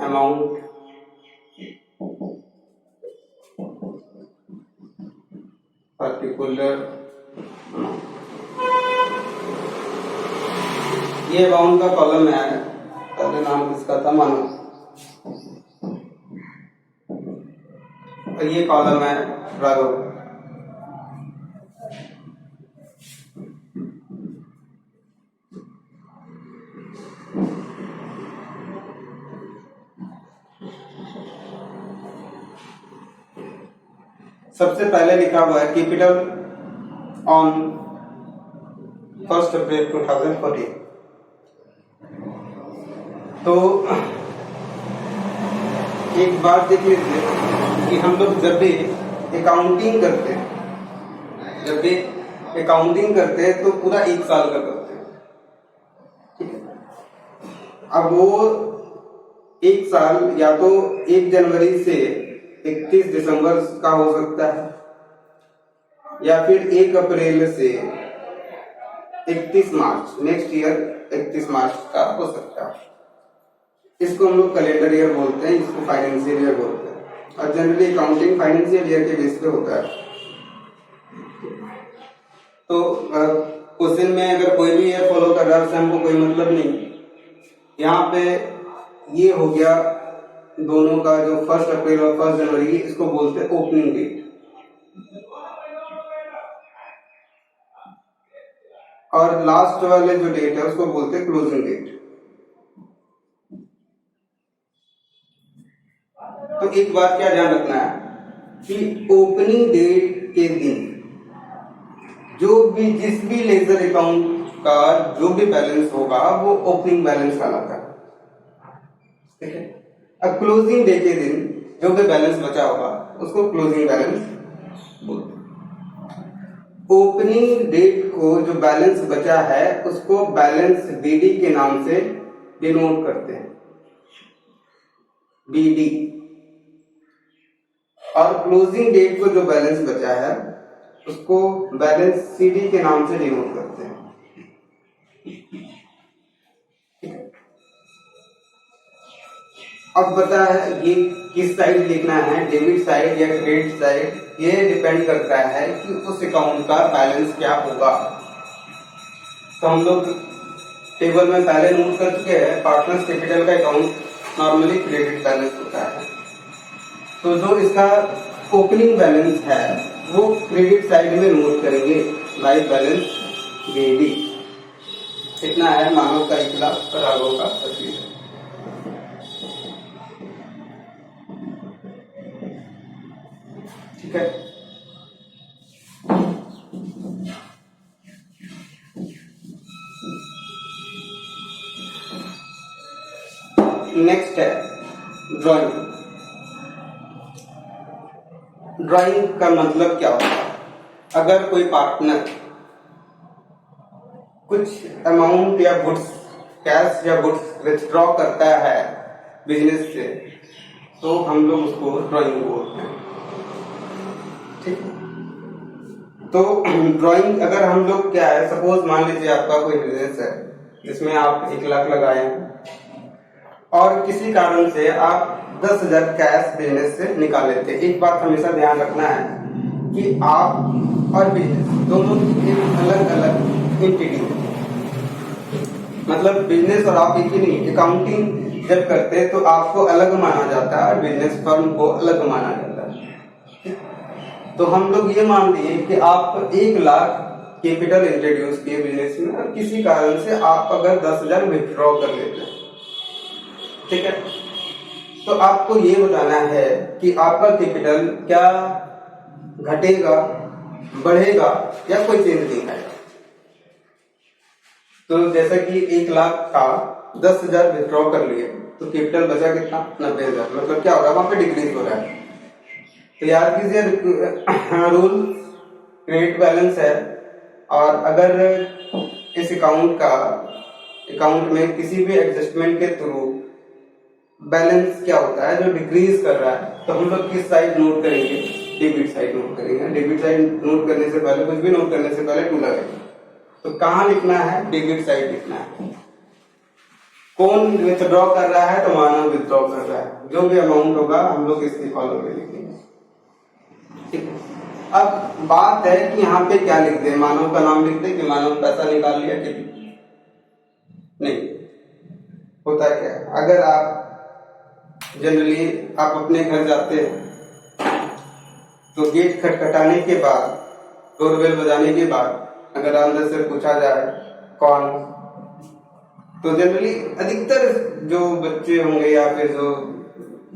amount particular, ये अमाउंट का कॉलम है, पहले नाम किसका था? मानव, और ये कॉलम है राघव। सबसे पहले लिखा हुआ है कैपिटल ऑन 1 अप्रैल 2014। तो एक बात देख लीजिए कि हम लोग जब भी अकाउंटिंग करते हैं, तो पूरा 1 साल का करते हैं, ठीक है। अब वो 1 साल या तो 1 जनवरी से 31 दिसंबर का हो सकता है, या फिर 1 अप्रैल से 31 मार्च, नेक्स्ट ईयर 31 मार्च का हो सकता है। इसको हम लोग कैलेंडर ईयर बोलते हैं, इसको फाइनेंशियल ईयर बोलते हैं, और जनरली अकाउंटिंग फाइनेंशियल ईयर के बेस पे होता है। तो क्वेश्चन में अगर कोई भी ईयर फॉलो कर रहा है उससे हमको कोई मतलब नहीं। यहाँ पे ये हो गया दोनों का, जो 1 अप्रैल और 1 जनवरी, इसको बोलते हैं ओपनिंग डेट, और लास्ट वाले जो डेट है उसको बोलते हैं क्लोजिंग डेट। तो एक बात क्या ध्यान रखना है कि ओपनिंग डेट के दिन जिस भी लेजर अकाउंट का जो भी बैलेंस होगा वो ओपनिंग बैलेंस कहलाता है, ठीक है। अब क्लोजिंग डे के दिन जो भी बैलेंस बचा होगा उसको क्लोजिंग बैलेंस बोलते हैं। ओपनिंग डेट को जो बैलेंस बचा है उसको बैलेंस बीडी के नाम से डिनोट करते हैं, बीडी। और क्लोजिंग डेट को जो बैलेंस बचा है उसको बैलेंस सीडी के नाम से डिनोट करते हैं। अब बता है ये किस साइड लिखना है, डेबिट साइड या क्रेडिट साइड, ये डिपेंड करता है कि उस अकाउंट का बैलेंस क्या होगा। तो हम लोग टेबल में पहले नोट कर चुके हैं, पार्टनर्स कैपिटल का अकाउंट नॉर्मली क्रेडिट बैलेंस होता है। तो जो इसका ओपनिंग बैलेंस है वो क्रेडिट साइड में नोट करेंगे, लाइफ बैलेंस बीडी। कितना है, मानव का 1 लाख, राघव का 25। ठीक है। नेक्स्ट है ड्राइंग। ड्राइंग का मतलब क्या होता है? अगर कोई पार्टनर कुछ अमाउंट या गुड्स, कैश या गुड्स विथड्रॉ करता है बिजनेस से, तो हम लोग उसको ड्राइंग बोलते हैं। ठीक है। तो ड्राइंग अगर हम लोग क्या है, सपोज मान लीजिए आपका कोई बिजनेस है जिसमें आप 1 लाख लगाए और किसी कारण से आप 10,000 कैश बिजनेस से निकाल लेते हैं। एक बात हमेशा ध्यान रखना है कि आप और बिजनेस दोनों एक अलग अलग एंटिटी, मतलब बिजनेस और आप एक ही नहीं। अकाउंटिंग जब करते हैं तो आपको अलग माना जाता है और बिजनेस फर्म को अलग माना जाता है। तो हम लोग ये मान लिए कि आप 1 लाख कैपिटल इंट्रोड्यूस किए बिजनेस में और किसी कारण से आप अगर 10,000 विथड्रॉ कर लेते हैं, ठीक है, तो आपको ये बताना है कि आपका कैपिटल क्या घटेगा, बढ़ेगा या कोई चेंज नहीं आएगा। तो जैसा कि 1 लाख का 10,000 विथड्रॉ कर लिए तो कैपिटल बचा कितना, 90,000। मतलब क्या हो रहा है, वहां पे डिक्रीज हो रहा है। तो याद कीजिए रूल क्रेडिट बैलेंस है, और अगर इस अकाउंट में किसी भी एडजस्टमेंट के थ्रू बैलेंस क्या होता है जो डिक्रीज कर रहा है, तो हम लोग किस साइड नोट करेंगे, डेबिट साइड नोट करेंगे। डेबिट साइड नोट करने से पहले, कुछ भी नोट करने से पहले 2 लगेगा। तो कहाँ लिखना है, डेबिट साइड लिखना है। कौन विथड्रॉ कर रहा है, तो मानव विथड्रॉ कर रहा है। जो भी अमाउंट होगा हम लोग इसकी फॉलो में लिखेंगे। ठीक है। अब बात है कि यहाँ पे क्या लिखते हैं, मानव का नाम लिखते हैं कि मानव पैसा निकाल लिया कि नहीं। होता क्या है, अगर आप जनरली आप अपने घर जाते हैं तो गेट खटखटाने के बाद, डोरबेल बजाने के बाद अगर अंदर से पूछा जाए कौन, तो जनरली अधिकतर जो बच्चे होंगे या फिर जो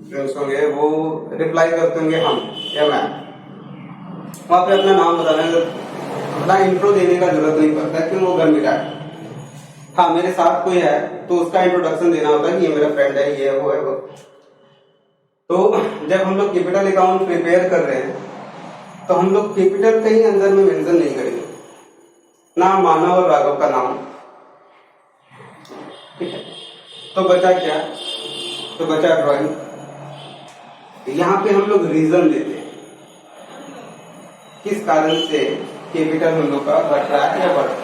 फ्रेंड्स होंगे वो रिप्लाई करते होंगे हम या मैं। वहां पे अपना नाम बताना, अपना इंट्रो देने का जरूरत नहीं पड़ता क्यों, वो घर मिला है। हाँ, मेरे साथ कोई है तो उसका इंट्रोडक्शन देना होता है कि ये मेरा फ्रेंड है, ये वो है वो। तो जब हम लोग कैपिटल अकाउंट प्रिपेयर कर रहे हैं तो हम लोग कैपिटल कहीं अंदर में मेंशन नहीं करेंगे, ना मानव और राघव का नाम। ठीक है। तो बचा क्या, तो बचा ड्राइंग। यहाँ पे हम लोग रीजन देते हैं किस कारण से कैपिटल हम लोग का घट रहा है या बढ़ रहा है।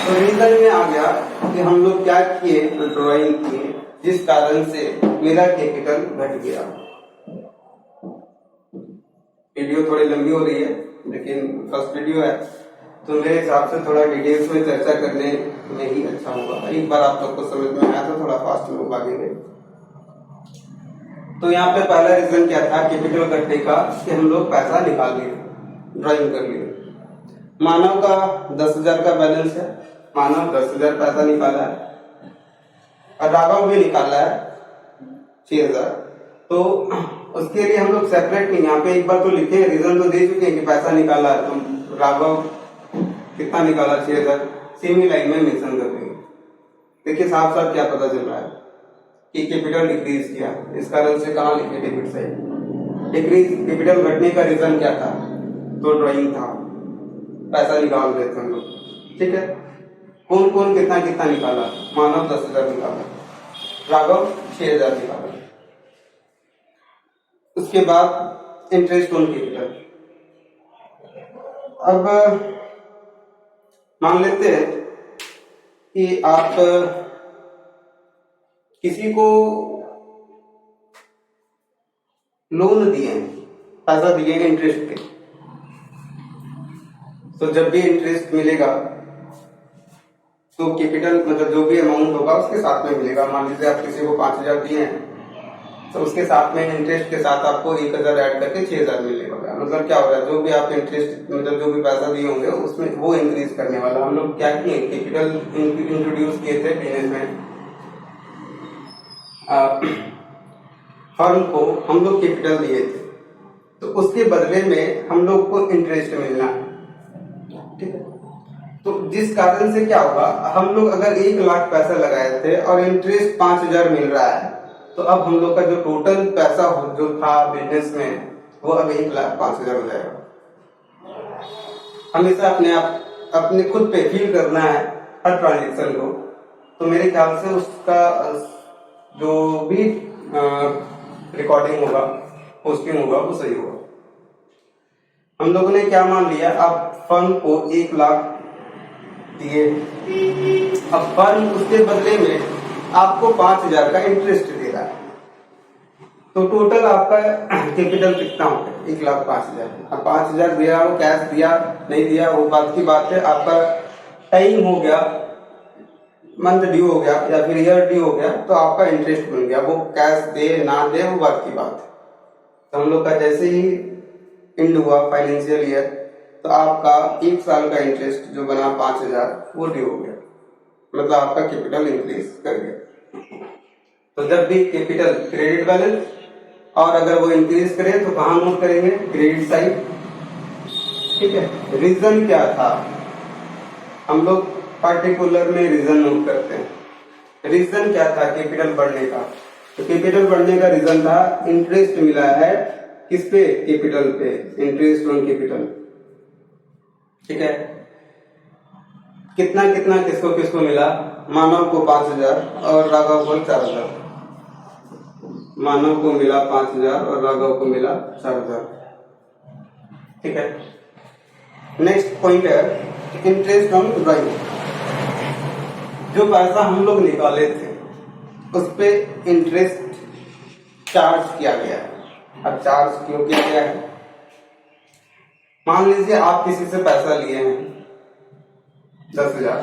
तो रीजन में आ गया कि हम लोग क्या किए, तो ड्राइंग किए जिस कारण से मेरा कैपिटल घट गया। वीडियो थोड़ी लंबी हो रही है लेकिन फर्स्ट वीडियो है तो मेरे हिसाब से थोड़ा डिटेल्स में चर्चा करने में ही अच्छा होगा। एक बार आप लोग को समझ में आया तो थोड़ा फास्ट लोग भागेंगे। तो यहाँ पे पहला रीजन क्या था कैपिटल घटने का, कि हम लोग पैसा निकाल लिए, ड्राइंग कर लिए। मानव का 10,000 का बैलेंस है, मानव 10,000 पैसा निकाला है और राघव भी निकाला है 6,000। तो उसके लिए हम लोग सेपरेट नहीं, यहाँ पे एक बार तो लिखे, रीजन तो दे चुके हैं कि पैसा निकाला है, तो राघव कितना निकाला 6,000, सेमी लाइन में मेंशन कर देंगे। देखिए साफ साफ क्या पता चल रहा है कि कैपिटल डिक्रीज किया, इस कारण से कहाँ लिखे, डेबिट साइड। डिक्रीज कैपिटल घटने का रीजन क्या था, तो ड्राइंग था। पैसा निकाल देते हैं हम लोग, ठीक है। कौन कौन कितना कितना निकाला? मानव 10,000 निकाला, राघव 6,000 निकाला। उसके बाद इंटरेस्ट ऑन कैपिटल। अब मान लेते हैं कि आप किसी को लोन दिए, पैसा दिए इंटरेस्ट पे, तो जब भी इंटरेस्ट मिलेगा तो कैपिटल मतलब जो भी अमाउंट होगा उसके साथ में मिलेगा। मान लीजिए आप किसी को 5,000 दिए हैं तो उसके साथ में इंटरेस्ट के साथ आपको 1,000 ऐड करके 6,000 मिलेगा। मतलब क्या हो रहा है, जो भी आप इंटरेस्ट मतलब जो भी पैसा दिए होंगे उसमें वो इंक्रीज करने वाला। हम लोग क्या किए, कैपिटल इंट्रोड्यूस किए थे बिजनेस में। फर्म को हम लोग कैपिटल दिए थे तो उसके बदले में हम लोग को इंटरेस्ट मिलना है, ठीक है। तो जिस कारण से क्या होगा, हम लोग अगर 1 लाख पैसा लगाए थे और इंटरेस्ट 5,000 मिल रहा है तो अब हम लोग का जो टोटल पैसा जो था बिजनेस में वो अब 1,05,000 हो जाएगा। हमेशा अपने खुद पे फील करना है हर ट्रांजेक्शन को। तो मेरे ख्याल से उसका जो भी रिकॉर्डिंग होगा, पोस्टिंग होगा, वो सही होगा। हम लोगों ने क्या मान लिया, अब फर्म को 1 लाख दिए, अब फर्म उसके बदले में आपको 5,000 का इंटरेस्ट दे रहा है, तो टोटल आपका कैपिटल कितना हो गया? 1,05,000। अब 5,000 दिया, वो कैश दिया नहीं दिया वो बात की बात है। आपका टाइम हो गया, मंथ ड्यू हो गया या फिर ईयर ड्यू हो गया तो आपका इंटरेस्ट बन गया। वो कैश दे ना दे वो बात की बात है। तो हम लोग का जैसे ही एंड हुआ फाइनेंशियल ईयर तो आपका 1 साल का इंटरेस्ट जो बना 5,000 वो ड्यू हो गया, मतलब आपका कैपिटल इंक्रीज कर गया। तो जब भी कैपिटल क्रेडिट बैलेंस और अगर वो इंक्रीज करे तो कहां नोट करेंगे? क्रेडिट साइड, ठीक है। रीजन क्या था, हम लोग पार्टिकुलर में रीजन नोट करते हैं। रीजन क्या था कैपिटल बढ़ने का? तो कैपिटल बढ़ने का रीजन था इंटरेस्ट मिला है किस पे? कैपिटल पे, इंटरेस्ट ऑन कैपिटल, ठीक है। कितना कितना किसको किसको मिला? मानव को 5,000 और राघव को 4,000। मानव को मिला 5,000 और राघव को मिला 4,000, ठीक है। नेक्स्ट पॉइंट है इंटरेस्ट ऑन ड्राइंग। जो पैसा हम लोग निकाले थे उस पे इंटरेस्ट चार्ज किया गया है। अब चार्ज क्यों किया गया है? मान लीजिए आप किसी से पैसा लिए हैं 10,000,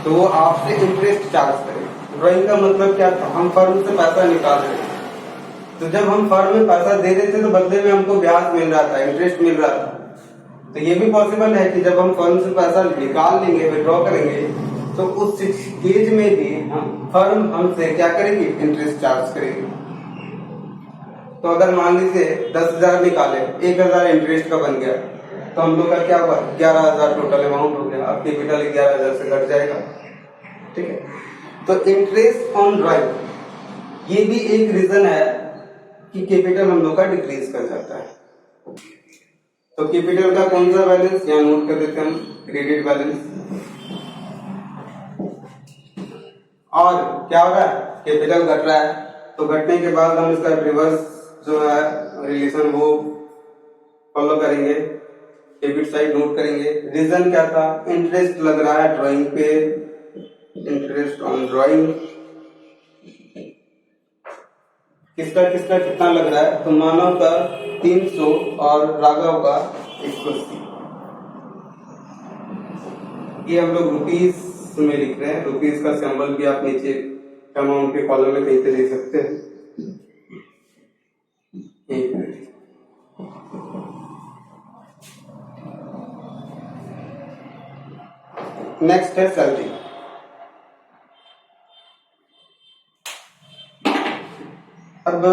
तो वो आपसे इंटरेस्ट चार्ज करें। ड्राइंग का मतलब क्या था, हम फर्म से पैसा निकाल रहे हैं, तो जब हम फर्म में पैसा दे रहे थे तो बदले में हमको ब्याज मिल रहा था, इंटरेस्ट मिल रहा था। तो ये भी पॉसिबल है कि जब हम फर्म से पैसा निकाल लेंगे, विड्रॉ करेंगे, तो उस केज में भी फर्म हमसे क्या करेगी? इंटरेस्ट चार्ज करेगी। तो अगर मान लीजिए 10,000 निकाले, 1,000 इंटरेस्ट का बन गया, तो हम लोग का क्या हुआ? 11,000 टोटल अमाउंट हो गया। अब कैपिटल 11,000 से घट जाएगा, ठीक है। तो इंटरेस्ट ऑन ड्राइंग ये भी एक रीजन है कि कैपिटल हम लोग का डिक्रीज कर जाता है। तो कैपिटल का कौन सा बैलेंस यहाँ नोट कर देते हैं हम? Credit balance. और क्या हो रहा है? कैपिटल घट रहा है, तो घटने के बाद हम इसका रिवर्स जो है रिलेशन वो फॉलो करेंगे, डेबिट साइड नोट करेंगे। रीजन क्या था? इंटरेस्ट लग रहा है ड्राइंग पे, इंटरेस्ट ऑन ड्राइंग। किसका किसका कितना लग रहा है? तो मानव का 300 और राघव का 180। ये हम लोग रुपीस में लिख रहे हैं। रुपीस का सिंबल भी आप नीचे अमाउंट के कॉलम में कहीं पे देख सकते हैं। नेक्स्ट है सैलरी। अब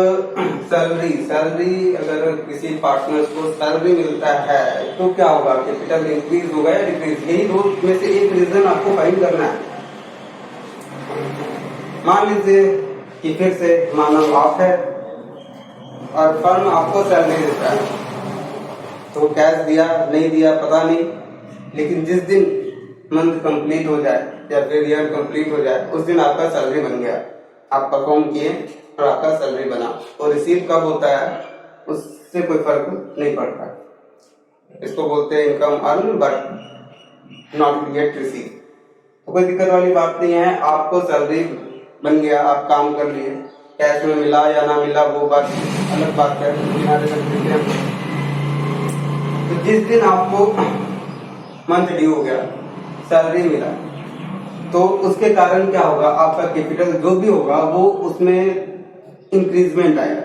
सैलरी अगर किसी पार्टनर्स को सैलरी मिलता है तो क्या होगा? कैपिटल इंक्रीज होगा या डिक्रीज? यही दो में से एक रीजन आपको फाइंड करना है। मान लीजिए कि फिर से मानव आप है और फर्म आपको सैलरी देता है, तो कैश दिया नहीं दिया पता नहीं, लेकिन जिस दिन मंथ कंप्लीट हो जाए या फिर ईयर कंप्लीट हो जाए उस दिन आपका सैलरी बन गया, आप परफॉर्म किए और आपका सैलरी बना। और रिसीव कब होता है उससे कोई फर्क नहीं पड़ता। इसको बोलते हैं income earn but not gate receive. तो कोई दिक्कत वाली बात नहीं है, आपको सैलरी बन गया, आप काम कर लिए, कैश में मिला या ना मिला वो बात अलग बात है। तो जिस दिन आपको मंथ ड्यू हो गया, सैलरी मिला, तो उसके कारण क्या होगा, आपका कैपिटल जो भी होगा वो उसमें इंक्रीजमेंट आएगा।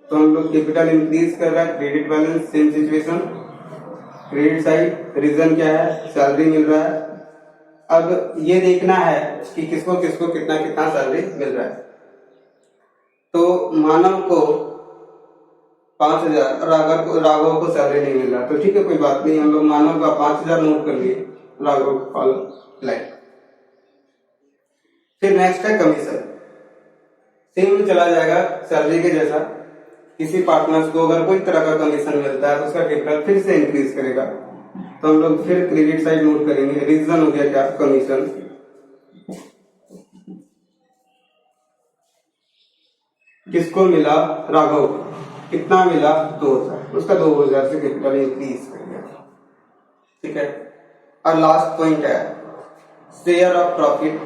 तो हम लोग कैपिटल इंक्रीज कर रहा है, credit balance same situation, credit side reason क्या है, सैलरी मिल रहा है। अब ये देखना है कि किसको किसको कितना कितना सैलरी मिल रहा है। तो मानव को 5,000 और राघव को सैलरी नहीं मिल रहा, तो ठीक है कोई बात नहीं, हम लोग मानव का 5,000 नोट कर लिए, राघव का लाइक। फिर नेक्स्ट है कमीशन, सेम चला जाएगा सैलरी के जैसा। किसी पार्टनर्स को अगर कोई तरह का कमीशन मिलता है तो उसका कैपिटल फिर से इंक्रीज करेगा। तो हम लोग फिर क्रेडिट साइड नोट करेंगे, रीजन हो गया क्या, कमीशन। किसको मिला, राघव, कितना मिला, 2,000, उसका 2,000 से कैपिटल इंक्रीज कर गया, ठीक है। और लास्ट पॉइंट है share of profit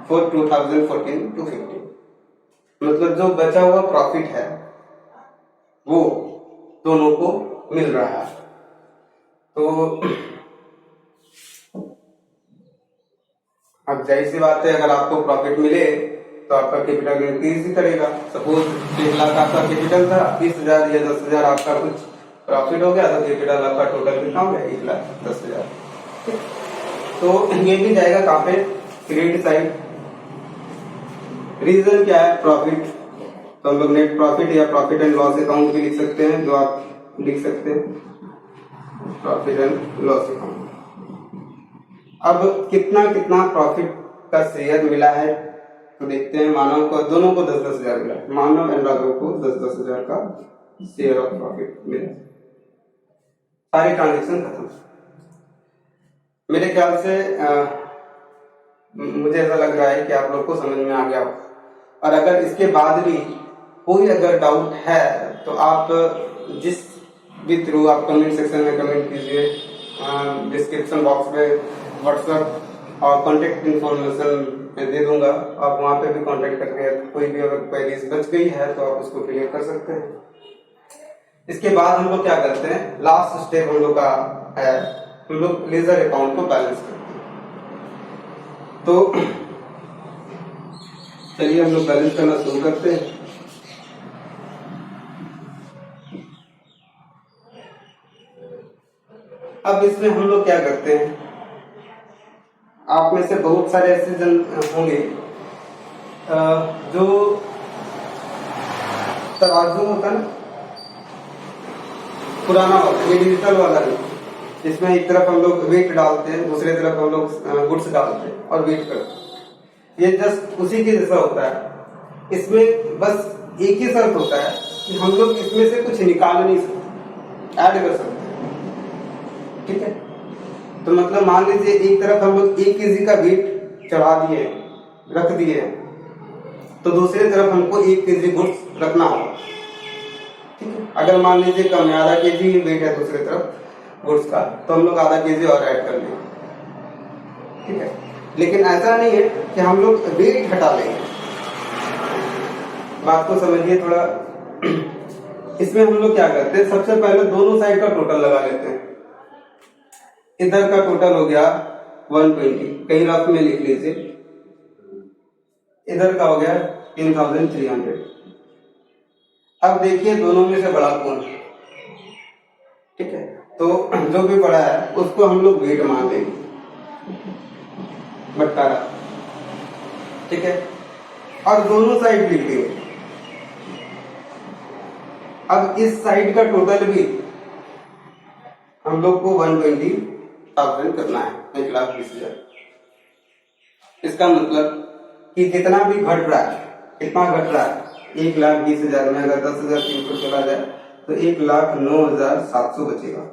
for 2014 to 15, मतलब जो बचा हुआ प्रॉफिट है वो दोनों को मिल रहा है। तो अब जाहिर सी बात है, अगर आपको प्रॉफिट मिले तो आपका कैपिटल इंक्रीज ही करेगा। सपोज 1 लाख आपका कैपिटल था, 20,000 या 10,000 आपका कुछ प्रॉफिट हो गया, तो कैपिटल आपका टोटल कितना हो गया, 1,10,000। तो ये भी जाएगा कहाँ पे, क्रेडिट साइड। रीजन क्या है, प्रॉफिट, तो हम लोग नेट प्रॉफिट या प्रॉफिट एंड लॉस अकाउंट भी लिख सकते हैं, जो आप लिख सकते हैं, प्रॉफिट एंड लॉस अकाउंट। अब कितना कितना प्रॉफिट का शेयर मिला है तो देखते हैं। मानव को दोनों को 10,000 मिला, मानव एंड राघव को 10,000 का शेयर ऑफ प्रॉफिट मिला। सारी ट्रांजेक्शन खत्म। मेरे ख्याल से मुझे ऐसा लग रहा है कि आप लोग को समझ में आ गया। और अगर इसके बाद भी कोई अगर डाउट है तो आप जिस भी थ्रू आप कमेंट सेक्शन में कमेंट कीजिए, डिस्क्रिप्शन बॉक्स में व्हाट्सएप और कॉन्टेक्ट इन्फॉर्मेशन मैं दे दूंगा, आप वहां पे भी कॉन्टेक्ट करके कोई भी अगर क्वेरीज बच गई है तो आप उसको क्लियर कर सकते हैं। इसके बाद हम लोग क्या करते हैं, लास्ट स्टेप हम लोग का है, हम लोग लेजर अकाउंट को बैलेंस करते हैं। तो चलिए हम लोग बैलेंस करना शुरू करते हैं। अब इसमें हम लोग क्या करते हैं, आप में से बहुत सारे ऐसे जन होंगे जो तराजू होता है ना, पुराना वाला, ये डिजिटल वाला नहीं, इसमें एक तरफ हम लोग वेट डालते हैं, दूसरी तरफ हम लोग गुड्स डालते हैं और वेट करते हैं। ये जस्ट उसी के जैसा होता है। इसमें बस एक ही शर्त होता है कि हम लोग इसमें से कुछ निकाल नहीं सकते, ऐड कर सकते, ठीक है। तो मतलब मान लीजिए एक तरफ हम लोग 1 kg का वेट चढ़ा दिए, रख दिए, तो दूसरी तरफ हमको 1 kg गुड्स रखना होगा, ठीक है। अगर मान लीजिए कम है, आधा kg वेट है दूसरी तरफ गुड्स का, तो हम लोग आधा kg और ऐड कर लेंगे, ठीक है। लेकिन ऐसा नहीं है कि हम लोग वेट हटा लेंगे, बात को समझिए थोड़ा। इसमें हम लोग क्या करते हैं, सबसे पहले दोनों साइड का टोटल लगा लेते हैं। इधर का टोटल हो गया 120, कहीं रफ में लिख लीजिए। इधर का हो गया 3,300। अब देखिए दोनों में से बड़ा कौन है, ठीक है। तो जो भी बड़ा है उसको हम लोग वेट मान लेंगे, बट्टारा, ठीक है। और दोनों साइड लिख देंगे। अब इस साइड का टोटल भी हम लोग को 120,000 करना है, 1,20,000। इसका मतलब कि कितना भी घट रहा है, कितना घट रहा है, 1,20,000 में अगर 10,000 300 चला जाए तो 1,09,700 बचेगा।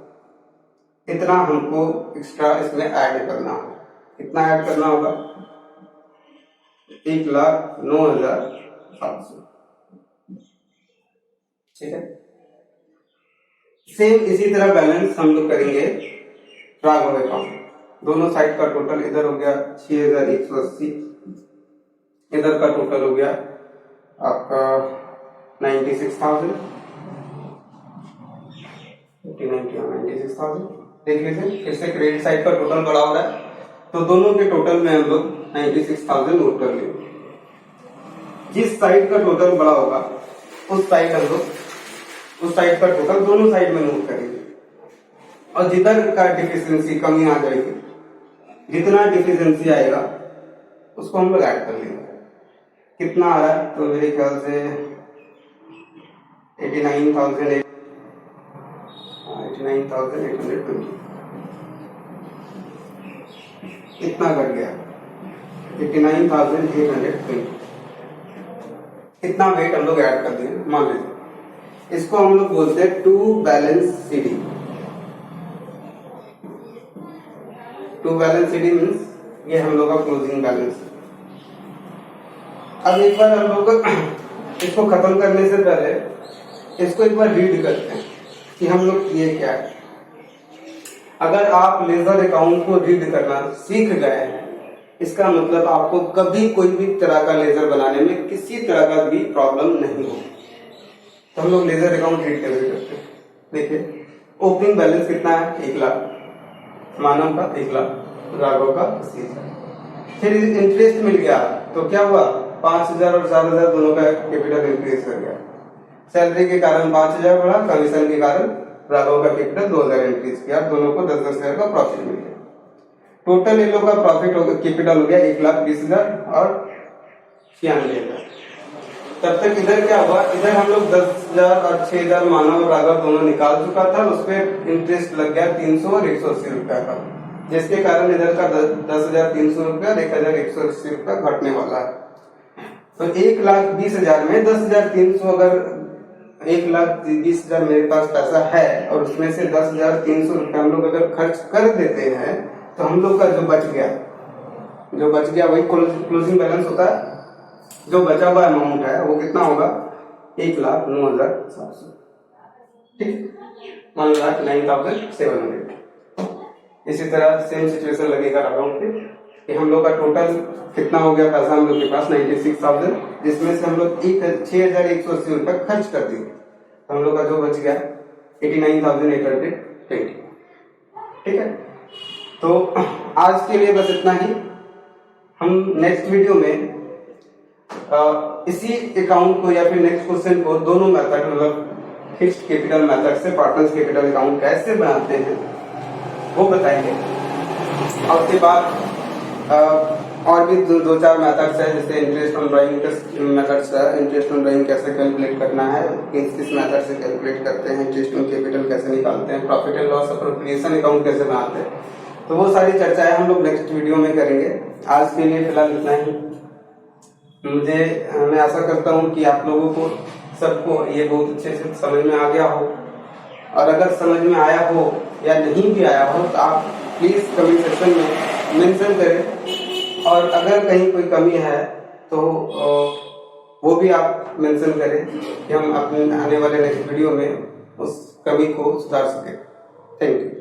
इतना हमको एक्स्ट्रा इसमें ऐड करना होगा। कितना ऐड करना होगा? 1,09,700। ठीक है। सेम इसी तरह बैलेंस हम लोग करेंगे राघव अकाउंट। दोनों साइड का टोटल इधर हो गया 6,180, इधर का टोटल हो गया आपका 96,000। देख लीजिए, फिर से क्रेडिट साइड का टोटल बड़ा हो रहा है, तो दोनों के टोटल में हम लोग 96,000 नोट कर लेंगे। जिस साइड का टोटल बड़ा होगा उस साइड हम लोग उस साइड का टोटल दोनों साइड में नोट करेंगे, और जिधर का डिफिशियंसी कमी आ जाएगी, जितना डिफिशियंसी आएगा उसको हम लोग ऐड कर लेंगे। कितना आ रहा है? तो मेरे ख्याल से 89,820 इतना घट गया। 89,820 इतना वेट हम लोग ऐड कर देंगे। मान लीजिए इसको हम लोग बोलते हैं to balance CD. To balance CD means ये हम लोग का क्लोजिंग बैलेंस। अब एक बार हम लोग इसको खत्म करने से पहले इसको एक बार रीड करते हैं कि हम लोग किए क्या है। अगर आप लेजर अकाउंट को रीड करना सीख गए हैं, इसका मतलब आपको कभी कोई भी तरह का लेजर बनाने में किसी तरह का भी प्रॉब्लम नहीं होगी। तो हम लोग लेजर अकाउंट रीड कैसे करते हैं? देखिए, ओपनिंग बैलेंस कितना है? 1,00,000। मानव का 1,00,000, राघव का 80,000। फिर इंटरेस्ट मिल गया तो क्या हुआ? 5,000 और 4,000 दोनों का कैपिटल इंक्रीज कर गया। सैलरी के कारण 5,000 बढ़ा, कमीशन के कारण राघव का कैपिटल 2,000 इंक्रीज किया, दोनों को 10,000 शेयर का प्रॉफिट मिल गया। टोटल इन लोग का प्रॉफिट कैपिटल हो गया 1,20,000 और 96,000। तब तक इधर क्या हुआ? इधर हम लोग 10,000 और 6,000 मानव और राघव दोनों निकाल चुका था, उस पर इंटरेस्ट लग गया 300 और 180 रुपया का, जिसके कारण इधर का 10,300 रुपया 1,180 रुपया घटने वाला है। तो 1,20,000 में 10,300, अगर 1,20,000 मेरे पास पैसा है और उसमें से 10,300 रुपया हम लोग अगर खर्च कर देते हैं, तो हम लोग का जो बच गया वही क्लोजिंग बैलेंस होता है। जो बचा हुआ अमाउंट है वो कितना होगा? 1,09,700। ठीक, 1,09,700। इसी तरह सेम सिचुएशन लगेगा अकाउंट पे कि हम लोग का टोटल कितना हो गया पैसा हम लोग के पास? 96,000, जिसमें से हम लोग 6,180 रुपया खर्च कर दिए, तो हम लोग का जो बच गया 89,820। ठीक है, तो आज के लिए बस इतना ही। हम नेक्स्ट वीडियो में इसी अकाउंट को या फिर नेक्स्ट क्वेश्चन को दोनों मेथड, मतलब फिक्स्ड कैपिटल मेथड से पार्टनर्स कैपिटल अकाउंट कैसे बनाते हैं वो बताएंगे। और उसके बाद और भी दो चार मेथड्स है, जैसे इंटरेस्ट ऑन ड्राइंग मेथड्स है। इंटरेस्ट ऑन ड्राइंग कैसे कैलकुलेट करना है, किस मेथड से कैलकुलेट करते हैं, इंटरेस्ट ऑन कैपिटल कैसे निकालते हैं, profit and loss appropriation account कैसे बनाते हैं, तो वो सारी चर्चाएं हम लोग नेक्स्ट वीडियो में करेंगे। आज के लिए फिलहाल इतना ही। मैं आशा करता हूँ कि आप लोगों को सबको ये बहुत अच्छे से समझ में आ गया हो, और अगर समझ में आया हो या नहीं भी आया हो तो आप प्लीज कमेंट सेक्शन में मेंशन करें, और अगर कहीं कोई कमी है तो वो भी आप मेंशन करें कि हम अपने आने वाले नेक्स्ट वीडियो में उस कमी को सुधार सकें। Thank you.